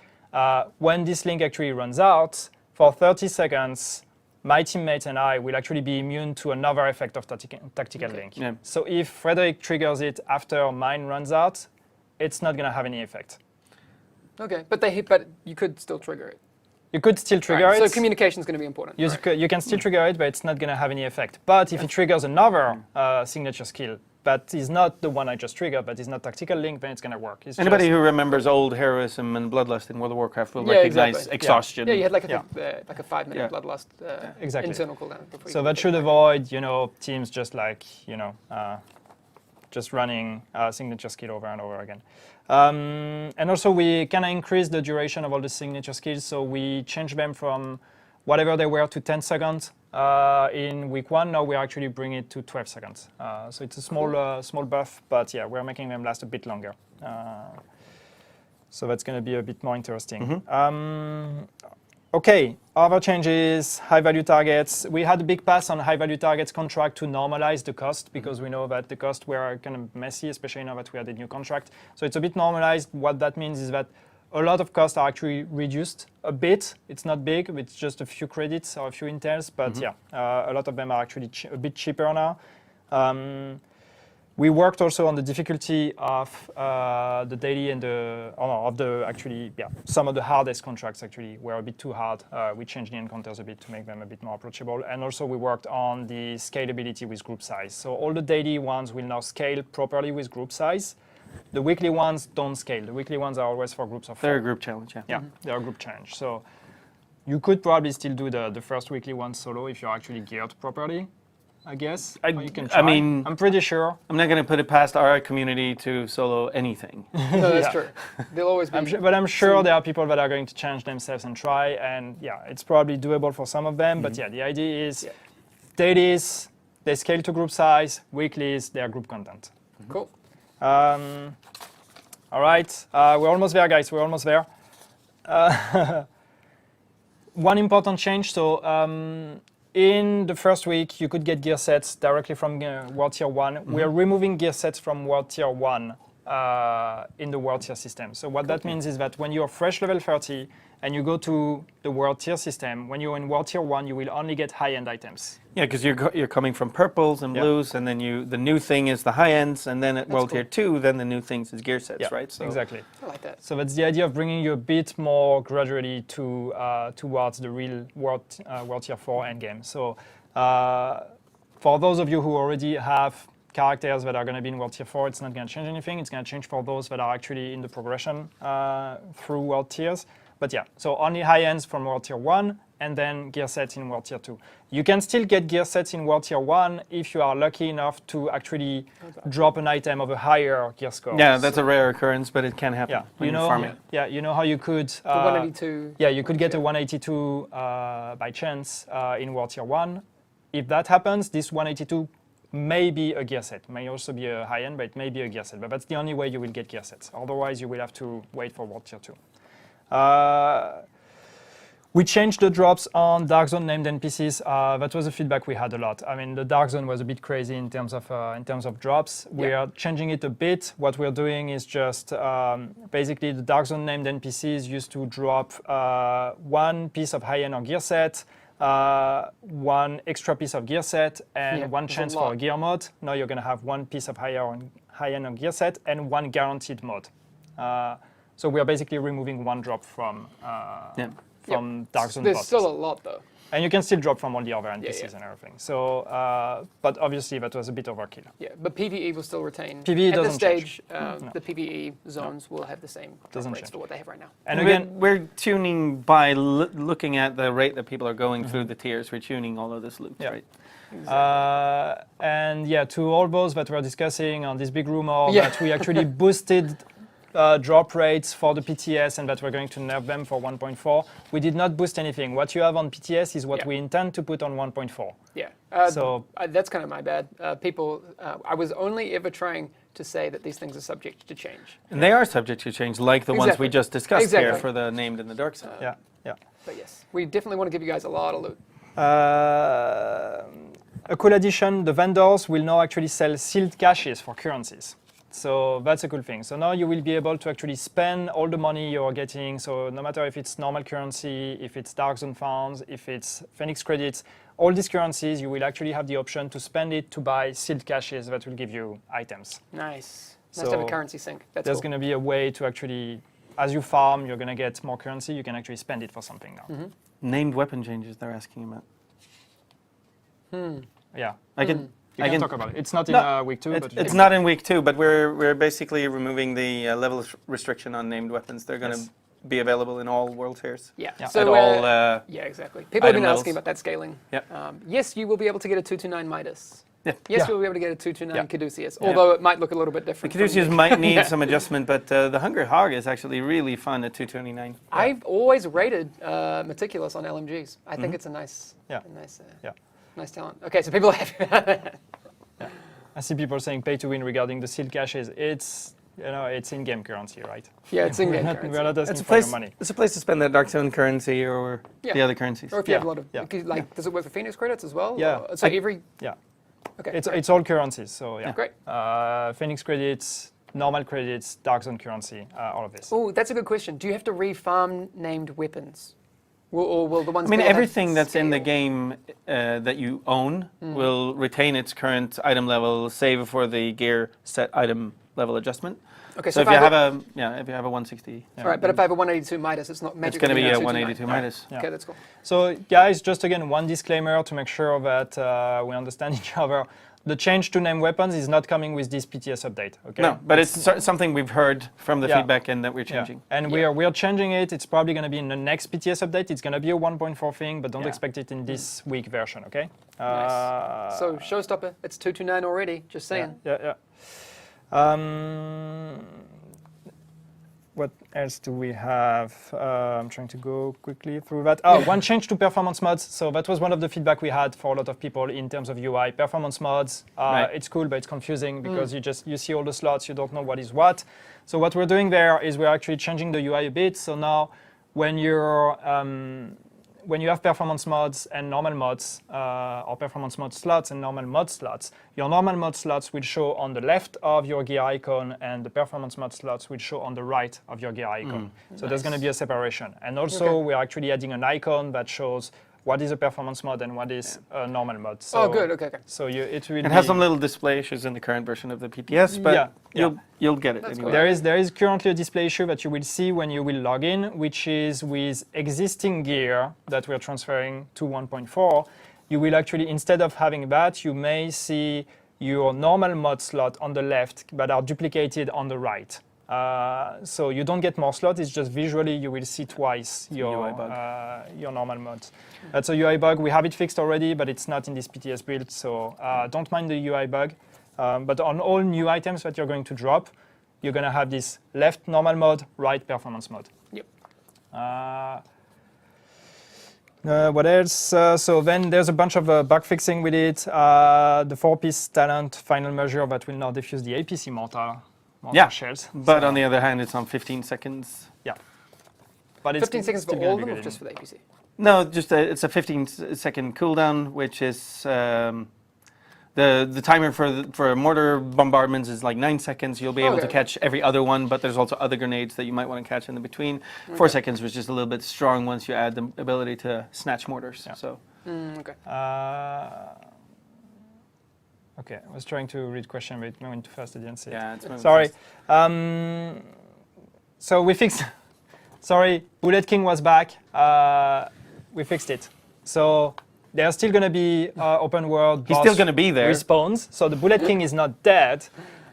when this link actually runs out, for 30 seconds, my teammates and I will actually be immune to another effect of Tactical Link.
Yeah.
So if Frederick triggers it after mine runs out, it's not going to have any effect.
Okay, but you could still trigger it.
You could still trigger it.
So communication is going to be important.
You can still trigger it, but it's not going to have any effect. But if it triggers another signature skill, that is not the one I just triggered, but is not Tactical Link, then it's going to work. It's
Anybody who remembers old heroism and bloodlust in World of Warcraft will recognize exhaustion.
Yeah, you had like a 5-minute bloodlust internal cooldown.
So that should avoid teams just like just running signature skill over and over again. And also we kind of increase the duration of all the signature skills, so we change them from whatever they were to 10 seconds in week 1. Now we actually bring it to 12 seconds. So it's a small buff, but yeah, we're making them last a bit longer. So that's going to be a bit more interesting. Okay, other changes, high-value targets. We had a big pass on high-value targets contract to normalize the cost because we know that the costs were kind of messy, especially now that we had a new contract. So it's a bit normalized. What that means is that a lot of costs are actually reduced a bit. It's not big, it's just a few credits or a few intels, but a lot of them are actually a bit cheaper now. We worked also on the difficulty of the daily and some of the hardest contracts actually were a bit too hard. We changed the encounters a bit to make them a bit more approachable. And also we worked on the scalability with group size. So all the daily ones will now scale properly with group size. The weekly ones don't scale. The weekly ones are always for groups of 4.
They're a group challenge,
Yeah, they're a group challenge. So you could probably still do the first weekly one solo if you're actually geared properly, I guess. You can try.
I mean,
I'm pretty sure.
I'm not going to put it past our community to solo anything.
No, that's true. They'll always be.
I'm sure there are people that are going to challenge themselves and try, and yeah, it's probably doable for some of them. But yeah, the idea is dailies, they scale to group size, weeklies, they are group content.
Cool.
All right, we're almost there, guys. We're almost there. One important change. So in the first week, you could get gear sets directly from World Tier 1. We're removing gear sets from World Tier 1 in the World Tier system. So what that means is that when you're fresh level 30 and you go to the World Tier system, when you're in World Tier 1, you will only get high-end items.
Yeah, because you're coming from purples and blues, and then the new thing is the high ends, and then at World Tier 2, then the new things is gear sets, right? So
exactly.
I like that.
So that's the idea of bringing you a bit more gradually towards the real World Tier 4 endgame. So for those of you who already have characters that are going to be in World Tier 4, it's not going to change anything. It's going to change for those that are actually in the progression through World Tiers. But yeah, so only high ends from World Tier 1 and then gear sets in World Tier 2. You can still get gear sets in World Tier 1 if you are lucky enough to actually drop an item of a higher gear score.
Yeah, that's a rare occurrence, but it can happen when you farm it.
Yeah, you know how you could...
182.
Yeah, you could get a 182 by chance in World Tier 1. If that happens, this 182 may be a gear set. May also be a high end, but it may be a gear set. But that's the only way you will get gear sets. Otherwise, you will have to wait for World Tier 2. We changed the drops on Dark Zone named NPCs. That was a feedback we had a lot. I mean, the Dark Zone was a bit crazy in terms of drops. We are changing it a bit. What we're doing is just basically the Dark Zone named NPCs used to drop one piece of high-end or gear set, one extra piece of gear set, and one chance for a gear mod. Now you're going to have one piece of high-end or gear set and one guaranteed mod. So we are basically removing one drop from from Dark Zone
There's
parties.
still a lot, though.
And you can still drop from all the other NPCs
yeah.
and everything. So, but obviously that was a bit overkill.
Yeah, but PvE will still retain.
PvE
At this
doesn't change.
stage, the PvE zones will have the same
Doesn't
rates
change.
for what they have right now.
And
we're,
again,
we're tuning by looking at the rate that people are going through the tiers. We're tuning all of this loot,
Yeah.
right?
and yeah, to all those that we're discussing on this big rumor
Yeah.
that we actually boosted drop rates for the PTS and that we're going to nerf them for 1.4. We did not boost anything. What you have on PTS is what
Yeah.
we intend to put on 1.4.
Yeah.
So-
that's kind of my bad. I was only ever trying to say that these things are subject to change.
And they are subject to change, like the ones we
Exactly.
just discussed here
Exactly.
for the named and the dark side.
Yeah, yeah.
But yes, we definitely want to give you guys a lot of loot.
A cool addition, the vendors will now actually sell sealed caches for currencies. So that's a cool thing. So now you will be able to actually spend all the money you're getting. So no matter if it's normal currency, if it's Dark Zone funds, if it's Phoenix credits, all these currencies, you will actually have the option to spend it to buy sealed caches that will give you items.
Nice. Nice to have a
So
currency sync. That's
There's
cool.
going to be a way to actually, as you farm, you're going to get more currency. You can actually spend it for something now.
Named weapon changes they're asking about.
Yeah.
I can,
You
I
can
can
talk about it. It's not in
No,
week 2, but
It's not in week 2, but we're basically removing the level restriction on named weapons. They're going to
Yes.
be available in all world tiers.
Yeah.
Yeah.
So
At all.
yeah, exactly. People have been
item
asking
levels.
about that scaling.
Yep.
Yes, you will be able to get a 229 Midas.
Yeah.
Yes,
Yeah.
you will be able to get a 229
Yeah.
Caduceus,
Yeah.
although it might look a little bit
The
different. from
Caduceus
the-
might need
Yeah.
some adjustment, but the Hunger Hog is actually really fun at 229.
I've always rated Meticulous on LMGs. I think it's a nice,
Yeah. Yeah.
nice talent. Okay, so people are happy about that.
I see people saying pay to win regarding the sealed caches. It's it's in-game currency, right?
Yeah, it's in-game
We're
currency.
not asking
It's a
for your
place.
money.
It's a place to spend that Dark Zone currency or
Yeah.
the other currencies.
Or if you have a
Yeah,
lot of,
yeah.
because, like, does it work for Phoenix credits as well?
Yeah.
Or- so every,
Yeah.
okay.
It's all currencies. So yeah.
Great.
Phoenix credits, normal credits, Dark Zone currency, all of this.
Oh, that's a good question. Do you have to re-farm named weapons? Or will the ones
I mean,
that have
everything that's in the
scale-
game that you own will retain its current item level, save for the gear set item level adjustment.
Okay,
So if
I
you
have
have a 160,
all right, but if I have a 182 Midas, it's not
it's
magically
going to be a
229.
182 Midas.
Yeah.
Okay, that's cool.
So guys, just again, one disclaimer to make sure that we understand each other. The change to name weapons is not coming with this PTS update. Okay.
No, but it's something we've heard from the
Yeah.
feedback and that we're
Yeah.
changing.
And we're changing it. It's probably going to be in the next PTS update. It's going to be a 1.4 thing, but don't
Yeah.
expect it in this week version. Okay.
Nice. So showstopper, it's 229 already. Just saying.
Yeah. What else do we have? I'm trying to go quickly through that. Oh, one change to performance mods. So that was one of the feedback we had for a lot of people in terms of UI. Performance mods,
Right.
it's cool, but it's confusing because you see all the slots, you don't know what is what. So what we're doing there is we're actually changing the UI a bit. So now when you have performance mods and normal mods, or performance mod slots and normal mod slots, your normal mod slots will show on the left of your gear icon, and the performance mod slots will show on the right of your gear icon. So there's going to be a separation. And also,
Okay.
we're actually adding an icon that shows what is a performance mod and what is a normal mod. So,
Oh, good. Okay.
So it will
It has
be-
some little display issues in the current version of the PTS, but
Yeah.
you'll get it
That's
anyway.
cool.
There is currently a display issue that you will see when you will log in, which is with existing gear that we're transferring to 1.4. You will actually, instead of having that, you may see your normal mod slot on the left, but are duplicated on the right. So you don't get more slots, it's just visually you will see twice your
UI bug.
your normal mods. That's a UI bug. We have it fixed already, but it's not in this PTS build, so don't mind the UI bug. But on all new items that you're going to drop, you're going to have this left normal mode, right performance mode.
Yep.
What else? So then there's a bunch of bug fixing with it. The 4-piece talent final measure that will now diffuse the APC mortar shells.
But
So,
on the other hand, it's on 15 seconds.
yeah. But it's
15 seconds for
still gonna
all
be
of them, or
good
just for the APC?
No, just it's a 15-second cooldown, which is the timer for mortar bombardments is like 9 seconds. You'll be able to
Okay.
catch every other one, but there's also other grenades that you might want to catch in the between. 4 seconds was just a little bit strong once you add the ability to snatch mortars.
Yeah.
So
Okay.
Okay, I was trying to read question, but it went too fast. I didn't see it.
yeah, it's moving
Sorry.
fast.
So we fixed sorry, Bullet King was back. We fixed it. So there's still going to be open world.
He's still going to be there.
Respawns. So the Bullet King is not dead,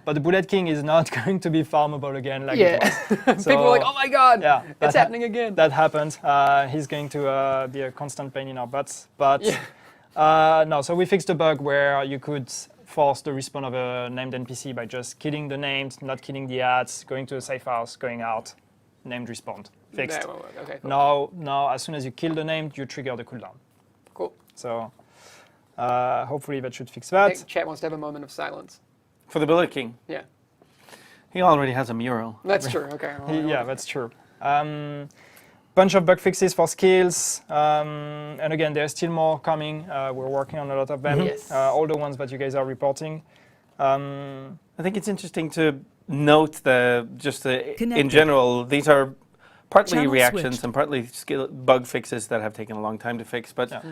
but the Bullet King is not going to be farmable again like it was. So,
people are like, oh my god,
yeah,
it's happening again.
That happened. He's going to be a constant pain in our butts. But no, so we fixed a bug where you could force the respawn of a named NPC by just killing the named, not killing the ads, going to a safe house, going out, named respawned. Fixed.
That won't work. Okay, cool.
Now, as soon as you kill the named, you trigger the cooldown.
Cool.
So hopefully that should fix that.
I think chat wants to have a moment of silence.
For the Bullet King.
Yeah.
He already has a mural.
That's true. Okay.
Yeah, that's true. Bunch of bug fixes for skills, and again, there's still more coming. We're working on a lot of them.
Yes.
All the ones that you guys are reporting.
I think it's interesting to note in general, these are partly
Channel
reactions
switched.
and partly bug fixes that have taken a long time to fix. But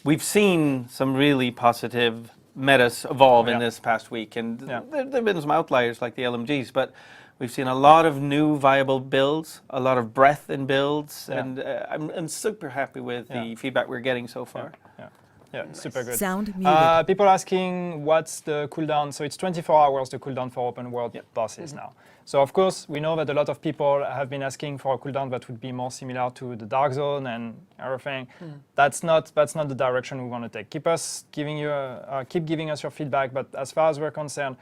we've seen some really positive metas evolve in this past week, and there have been some outliers like the LMGs, but we've seen a lot of new viable builds, a lot of breadth in builds, and I'm super happy with the feedback we're getting so far.
Yeah, super good.
Sound muted.
People asking what's the cooldown. So it's 24 hours the cooldown for open world bosses now. So of course we know that a lot of people have been asking for a cooldown that would be more similar to the Dark Zone and everything. That's not the direction we want to take. Keep giving us your feedback. But as far as we're concerned,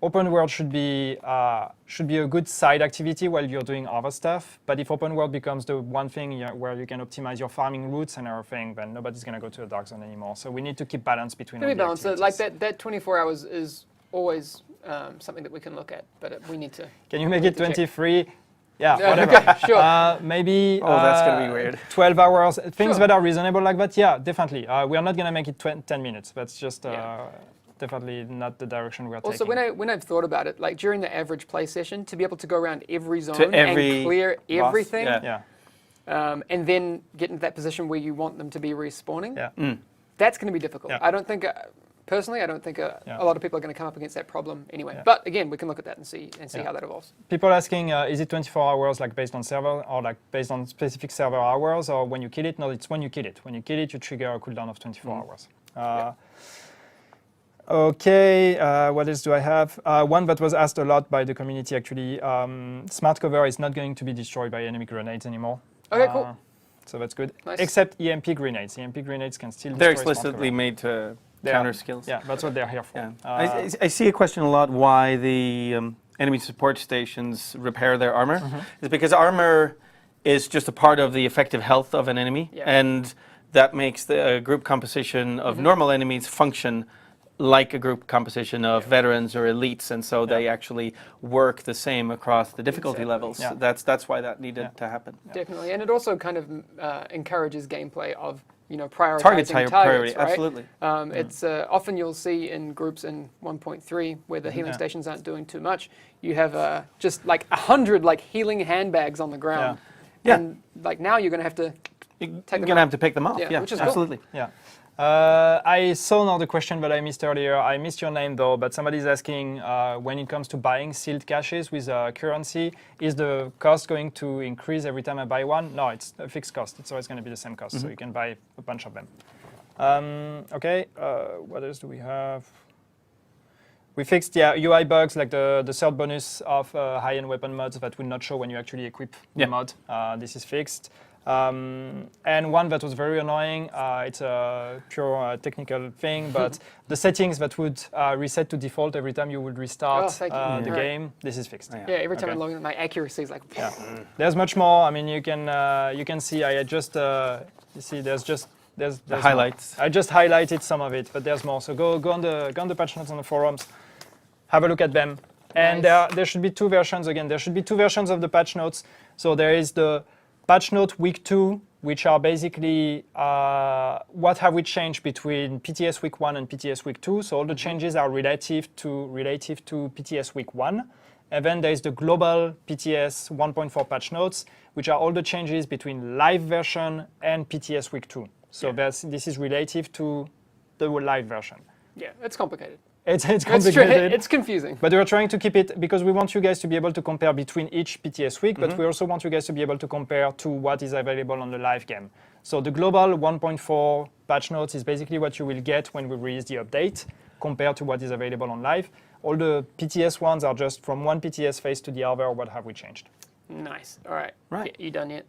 open world should be a good side activity while you're doing other stuff. But if open world becomes the one thing where you can optimize your farming routes and everything, then nobody's going to go to a dark zone anymore. So we need to keep balance between all the
balance.
activities.
Like that 24 hours is always something that we can look at, but we need to.
Can you make it 23? Yeah,
Yeah,
whatever.
okay, sure.
Maybe.
Oh, that's gonna be weird.
12 hours. Things
Sure.
that are reasonable like that. Yeah, definitely. We are not going to make it 10 minutes. That's just. Definitely not the direction we're
Also,
taking.
when I've thought about it, like during the average play session, to be able to go around every zone
every
and clear
boss,
everything, and then get into that position where you want them to be respawning,
Yeah.
that's going to be difficult.
Yeah.
I don't think, personally, I don't think a lot of people are going to come up against that problem anyway.
Yeah.
But again, we can look at that and see how that evolves.
People asking, is it 24 hours like based on server or like based on specific server hours or when you kill it? No, it's when you kill it. When you kill it, you trigger a cooldown of 24 hours. Okay, what else do I have? One that was asked a lot by the community actually. Smart cover is not going to be destroyed by enemy grenades anymore.
Okay, cool.
So that's good.
Nice.
Except EMP grenades. EMP grenades can still
They're
destroy smart
explicitly
cover.
made to
They
counter
are.
skills.
Yeah, that's what they're here for.
Yeah. I see a question a lot why the enemy support stations repair their armor. It's because armor is just a part of the effective health of an enemy, and that makes the group composition of normal enemies function like a group composition of veterans or elites, and so they actually work the same across the difficulty levels.
Yeah.
That's why that needed to happen.
Definitely, and it also kind of encourages gameplay of prioritizing
Targets higher priority,
right?
absolutely.
It's often you'll see in groups in 1.3 where the healing stations aren't doing too much. You have just like 100 like healing handbags on the ground, and like now you're going to have to.
You're going to have to pick them off.
Yeah, which is cool.
absolutely.
Yeah. I saw another question that I missed earlier. I missed your name though, but somebody's asking when it comes to buying sealed caches with currency, is the cost going to increase every time I buy one? No, it's a fixed cost. It's always going to be the same cost, so you can buy a bunch of them. Okay, what else do we have? We fixed UI bugs like the third bonus of high-end weapon mods that will not show when you actually equip the mod. This is fixed. And one that was very annoying, it's a pure technical thing, but the settings that would reset to default every time you would restart the game, this is fixed.
Yeah, every time I log in, my accuracy is like.
There's much more. I mean, you can see. I just you see. There's the
highlights.
More. I just highlighted some of it, but there's more. So go on the patch notes on the forums, have a look at them. And there should be two versions again. There should be two versions of the patch notes. So there is the patch note week 2, which are basically what have we changed between PTS week 1 and PTS week 2. So all the changes are relative to PTS week 1. And then there is the global PTS 1.4 patch notes, which are all the changes between live version and PTS week 2. So this is relative to the live version.
Yeah, it's complicated.
It's
It's
complicated.
It's confusing.
But we're trying to keep it because we want you guys to be able to compare between each PTS week, but we also want you guys to be able to compare to what is available on the live game. So the global 1.4 patch notes is basically what you will get when we release the update compared to what is available on live. All the PTS ones are just from one PTS phase to the other, what have we changed.
Nice. All right.
Right.
You done yet?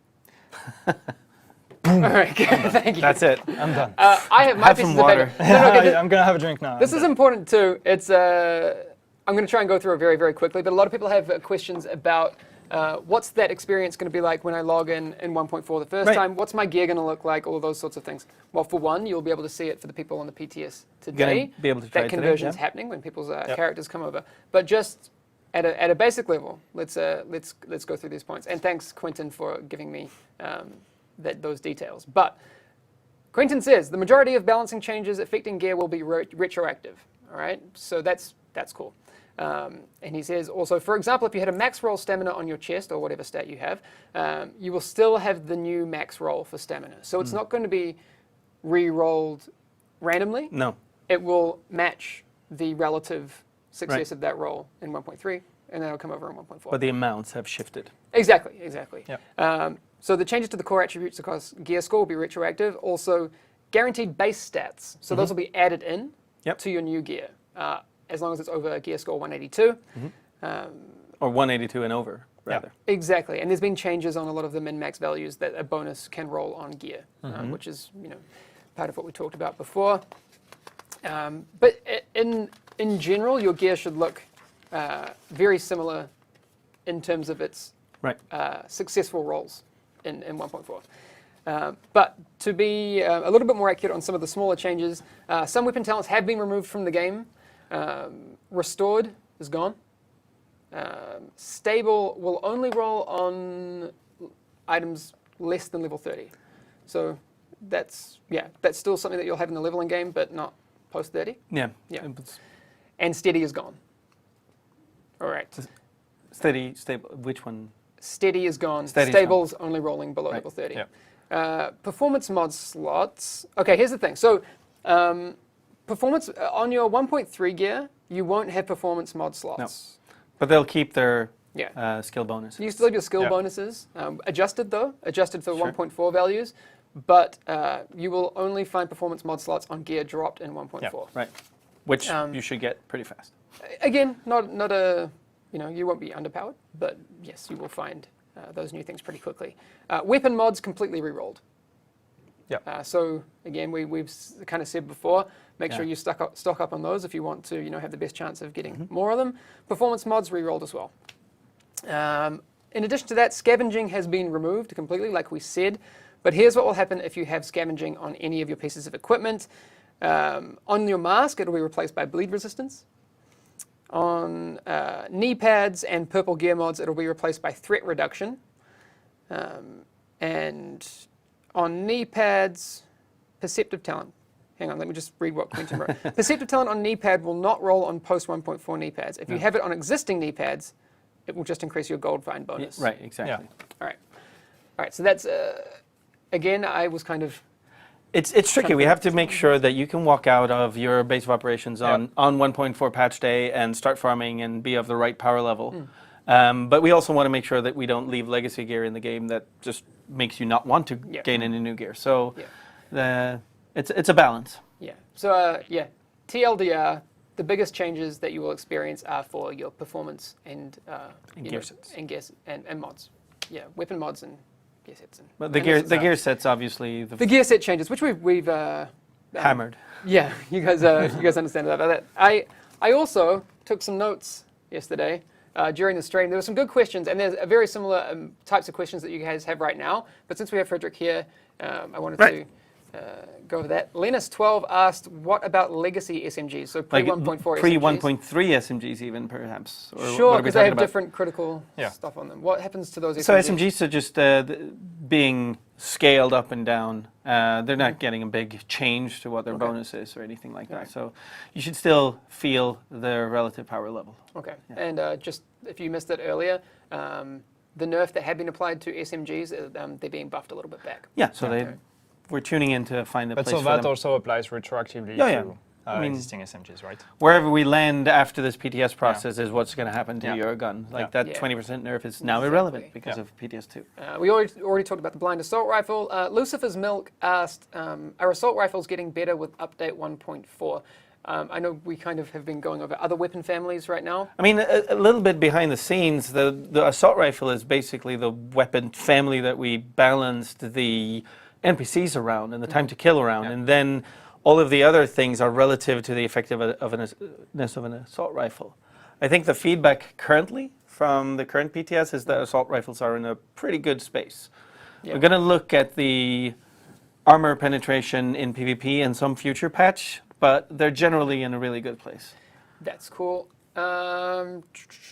All right. Good. Thank you.
That's it. I'm done.
I have my
Have
pieces
some
of
water.
paper. No, good.
I'm going to have a drink now.
This is important too. It's I'm going to try and go through it very, very quickly. But a lot of people have questions about what's that experience going to be like when I log in 1.4 the first time? What's my gear going to look like? All of those sorts of things. Well, for one, you'll be able to see it for the people on the PTS today.
Be able to try
that
it today,
conversion is
yeah.
happening when people's characters come over. But just at a basic level, let's go through these points. And thanks, Quentin, for giving me those details. But Quentin says the majority of balancing changes affecting gear will be retroactive. All right, so that's cool. And he says also, for example, if you had a max roll stamina on your chest or whatever stat you have, you will still have the new max roll for stamina. So it's not going to be re-rolled randomly.
No.
It will match the relative success of that roll in 1.3, and then it'll come over in 1.4.
But the amounts have shifted.
Exactly.
Yep.
So the changes to the core attributes across gear score will be retroactive. Also, guaranteed base stats. So those will be added in to your new gear, as long as it's over gear score 182.
Or 182 and over, rather.
Exactly. And there's been changes on a lot of the min-max values that a bonus can roll on gear, which is part of what we talked about before. But in general, your gear should look very similar in terms of its successful rolls in 1.4. But to be a little bit more accurate on some of the smaller changes, some weapon talents have been removed from the game. Restored is gone. Stable will only roll on items less than level 30. So that's still something that you'll have in the leveling game, but not post 30.
Yeah.
And steady is gone. All right.
Steady, stable. Which one?
Steady is gone.
Steady's
Stable's only rolling below level 30.
Yep.
Performance mod slots. Okay, here's the thing. So performance on your 1.3 gear, you won't have performance mod slots.
No. But they'll keep their skill bonuses.
You still have your skill bonuses. Adjusted for 1.4 values. But you will only find performance mod slots on gear dropped in 1.4.
Yeah, right. Which you should get pretty fast.
Again, not a, you won't be underpowered, but yes, you will find those new things pretty quickly. Weapon mods completely re-rolled.
Yeah.
So again, we've kind of said before, make sure you stock up on those if you want to, have the best chance of getting more of them. Performance mods re-rolled as well. In addition to that, scavenging has been removed completely, like we said. But here's what will happen if you have scavenging on any of your pieces of equipment. On your mask, it'll be replaced by bleed resistance. On knee pads and purple gear mods, it'll be replaced by threat reduction. And on knee pads, perceptive talent. Hang on, let me just read what Quentin wrote. Perceptive talent on knee pad will not roll on post 1.4 knee pads. If you have it on existing knee pads, it will just increase your gold find bonus.
Right, exactly.
All right, so that's, again, I was kind of...
It's tricky. We have to make sure that you can walk out of your base of operations on 1.4 patch day and start farming and be of the right power level. But we also want to make sure that we don't leave legacy gear in the game that just makes you not want to gain any new gear. So it's a balance.
Yeah. So TLDR, the biggest changes that you will experience are for your performance and
gear sets.
And mods. Yeah, weapon mods and gear sets.
But the gear sets obviously
the gear set changes, which we've
hammered.
Yeah, you guys understand about that. I also took some notes yesterday during the stream. There were some good questions, and there's a very similar types of questions that you guys have right now. But since we have Frederick here, I wanted to go over that. Lenus12 asked, what about legacy SMGs? So pre-1.4
Pre-1.3 SMGs even, perhaps? Or
sure, because they have different critical stuff on them. What happens to those SMGs?
So SMGs are just being scaled up and down. They're not getting a big change to what their bonus is or anything like that. So you should still feel their relative power level.
Okay. And just if you missed it earlier, the nerf that had been applied to SMGs, they're being buffed a little bit back.
Yeah, so we're tuning in to find a place for them.
So that also applies retroactively existing SMGs, right?
Wherever we land after this PTS process is what's going to happen to your gun. Like that
Yeah.
20% nerf is now irrelevant because of PTS2.
We already talked about the blind assault rifle. Lucifer's Milk asked, are assault rifles getting better with update 1.4? I know we kind of have been going over other weapon families right now.
I mean, a little bit behind the scenes, the assault rifle is basically the weapon family that we balanced the NPCs around and the time to kill around, and then all of the other things are relative to the effectiveness of an assault rifle. I think the feedback currently from the current PTS is that assault rifles are in a pretty good space. We're going to look at the armor penetration in PvP in some future patch, but they're generally in a really good place.
That's cool. The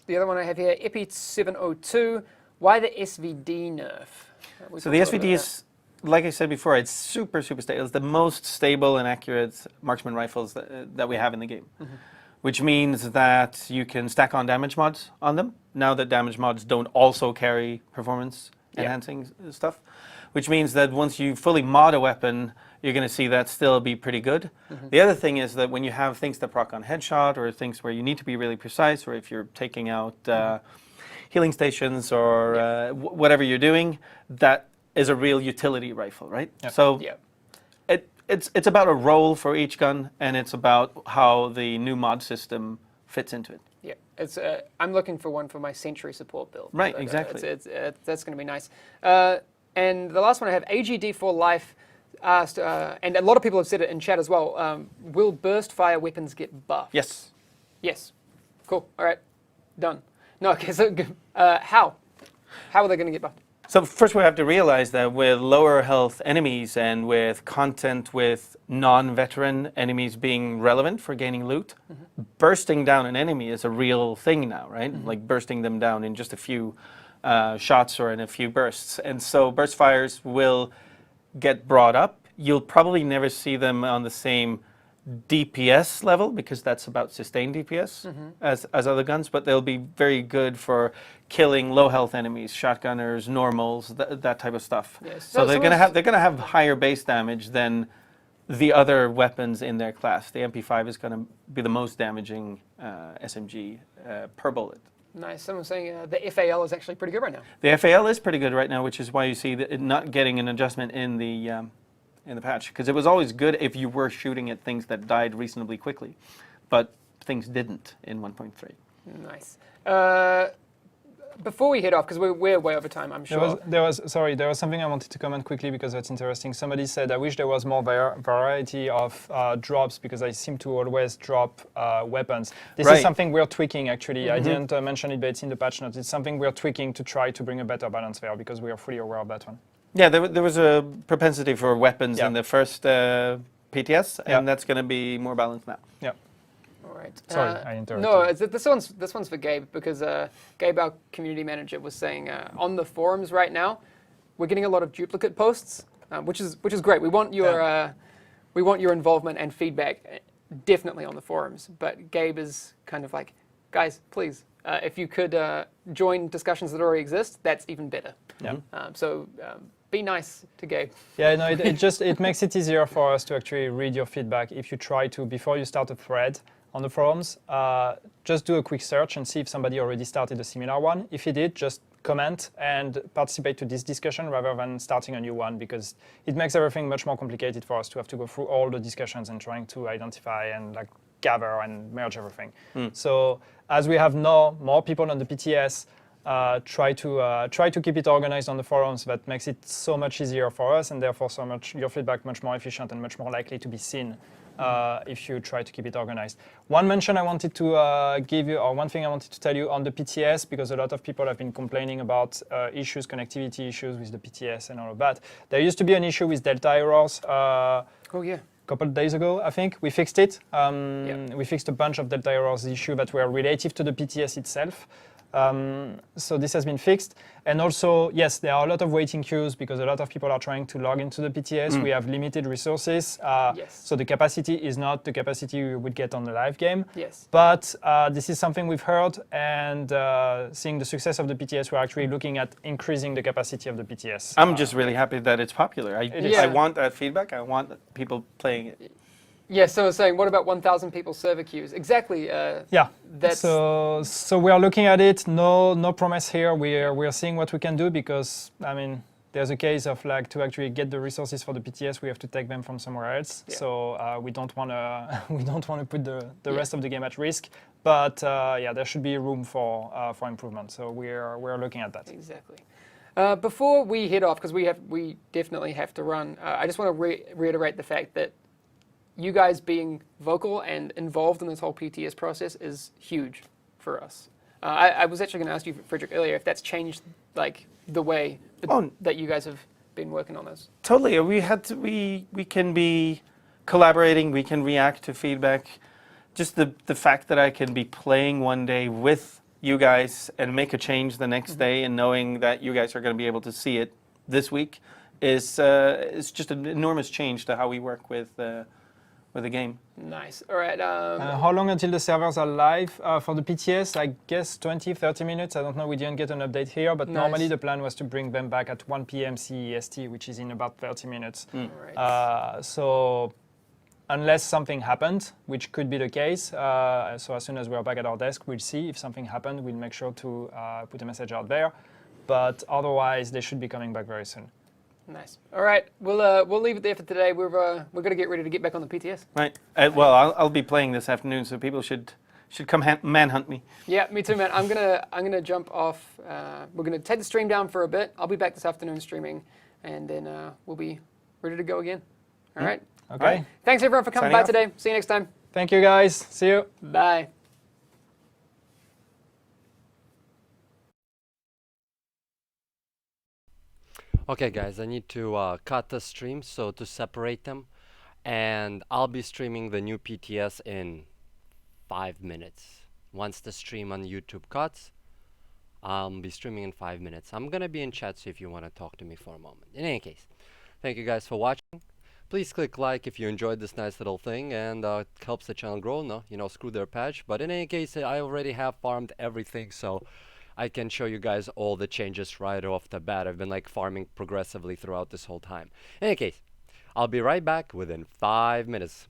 other one I have here, Epi702. Why the SVD nerf?
So the SVD is, like I said before, it's super stable. It's the most stable and accurate marksman rifles that we have in the game, which means that you can stack on damage mods on them, now that damage mods don't also carry performance enhancing stuff, which means that once you fully mod a weapon, you're going to see that still be pretty good. The other thing is that when you have things that proc on headshot or things where you need to be really precise, or if you're taking out healing stations or whatever you're doing, that is a real utility rifle, right? So it's about a role for each gun, and it's about how the new mod system fits into it.
Yeah, it's. I'm looking for one for my Sentry support build.
Right,
But,
exactly.
That's going to be nice. And the last one I have, AGD4 Life asked, and a lot of people have said it in chat as well, will burst fire weapons get buffed?
Yes.
Yes. Cool. All right. Done. No, okay, so how? How are they going to get buffed?
So first we have to realize that with lower health enemies and with content with non-veteran enemies being relevant for gaining loot, bursting down an enemy is a real thing now, right? Like bursting them down in just a few shots or in a few bursts. And so burst fires will get brought up. You'll probably never see them on the same DPS level, because that's about sustained DPS as other guns, but they'll be very good for killing low health enemies, shotgunners, normals, that type of stuff.
Yes.
So they're gonna have higher base damage than the other weapons in their class. The MP5 is gonna be the most damaging SMG per bullet.
Nice. Someone's saying the FAL is actually pretty good right now.
The FAL is pretty good right now, which is why you see it not getting an adjustment in the patch, because it was always good if you were shooting at things that died reasonably quickly, but things didn't in 1.3.
Nice. Before we head off, because we're way over time, I'm sure.
There was something I wanted to comment quickly because that's interesting. Somebody said, I wish there was more variety of drops because I seem to always drop weapons. This is something we're tweaking, actually. I didn't mention it, but it's in the patch notes. It's something we're tweaking to try to bring a better balance there because we are fully aware of that one.
Yeah, there was a propensity for weapons in the first PTS, and that's going to be more balanced now.
Yeah.
All right.
Sorry, I interrupted.
No, this one's for Gabe, because Gabe, our community manager, was saying on the forums right now, we're getting a lot of duplicate posts, which is great. We want your involvement and feedback definitely on the forums. But Gabe is kind of like, guys, please, if you could join discussions that already exist, that's even better.
Yeah.
So be nice to Gabe.
Yeah, no, it makes it easier for us to actually read your feedback. If you try to, before you start a thread on the forums, just do a quick search and see if somebody already started a similar one. If he did, just comment and participate to this discussion rather than starting a new one, because it makes everything much more complicated for us to have to go through all the discussions and trying to identify and gather and merge everything. So as we have now more people on the PTS, try to keep it organized on the forums. That makes it so much easier for us, and therefore your feedback much more efficient and much more likely to be seen if you try to keep it organized. One mention I wanted to give you, or one thing I wanted to tell you on the PTS, because a lot of people have been complaining about connectivity issues with the PTS and all of that. There used to be an issue with Delta errors. Couple of days ago, I think. We fixed it. We fixed a bunch of Delta errors issue that were relative to the PTS itself. So this has been fixed. And also, yes, there are a lot of waiting queues because a lot of people are trying to log into the PTS. We have limited resources. So the capacity is not the capacity we would get on the live game.
Yes.
But this is something we've heard, and seeing the success of the PTS, we're actually looking at increasing the capacity of the PTS.
I'm just really happy that it's popular. I want that feedback. I want people playing it.
Yeah, so I was saying, what about 1,000 people server queues? Exactly.
Yeah.
That's
So we are looking at it. No promise here. We are seeing what we can do because I mean there's a case of like to actually get the resources for the PTS, we have to take them from somewhere else.
Yeah.
So we don't wanna we don't wanna put the
Yeah.
rest of the game at risk. But yeah, there should be room for improvement. So we're looking at that.
Exactly. Before we head off, because we definitely have to run, I just want to reiterate the fact that you guys being vocal and involved in this whole PTS process is huge for us. I was actually going to ask you, Frederick, earlier if that's changed like the way that you guys have been working on this.
Totally. We can be collaborating. We can react to feedback. Just the fact that I can be playing one day with you guys and make a change the next day, and knowing that you guys are going to be able to see it this week is just an enormous change to how we work with the game.
Nice. All right.
How long until the servers are live? For the PTS, I guess 20, 30 minutes. I don't know. We didn't get an update here, but
Nice.
normally the plan was to bring them back at 1 p.m. CEST, which is in about 30 minutes.
All right.
So unless something happened, which could be the case, so as soon as we're back at our desk, we'll see. If something happened, we'll make sure to put a message out there. But otherwise, they should be coming back very soon.
Nice. All right. We'll leave it there for today. We're going to get ready to get back on the PTS.
Right. Well, I'll be playing this afternoon, so people should come manhunt me.
Yeah, me too, man. I'm gonna jump off. We're gonna take the stream down for a bit. I'll be back this afternoon streaming, and then we'll be ready to go again. All right.
Okay.
All right. Thanks everyone for coming
Signing
by
off.
today. See you next time.
Thank you, guys. See you.
Bye.
Okay, guys, I need to cut the stream so to separate them, and I'll be streaming the new PTS in 5 minutes. Once the stream on YouTube cuts, I'll be streaming in 5 minutes. I'm gonna be in chat, so if you want to talk to me for a moment. In any case, thank you guys for watching. Please click like if you enjoyed this nice little thing, and it helps the channel grow. No, screw their patch. But in any case, I already have farmed everything, so I can show you guys all the changes right off the bat. I've been like farming progressively throughout this whole time. In any case, I'll be right back within 5 minutes.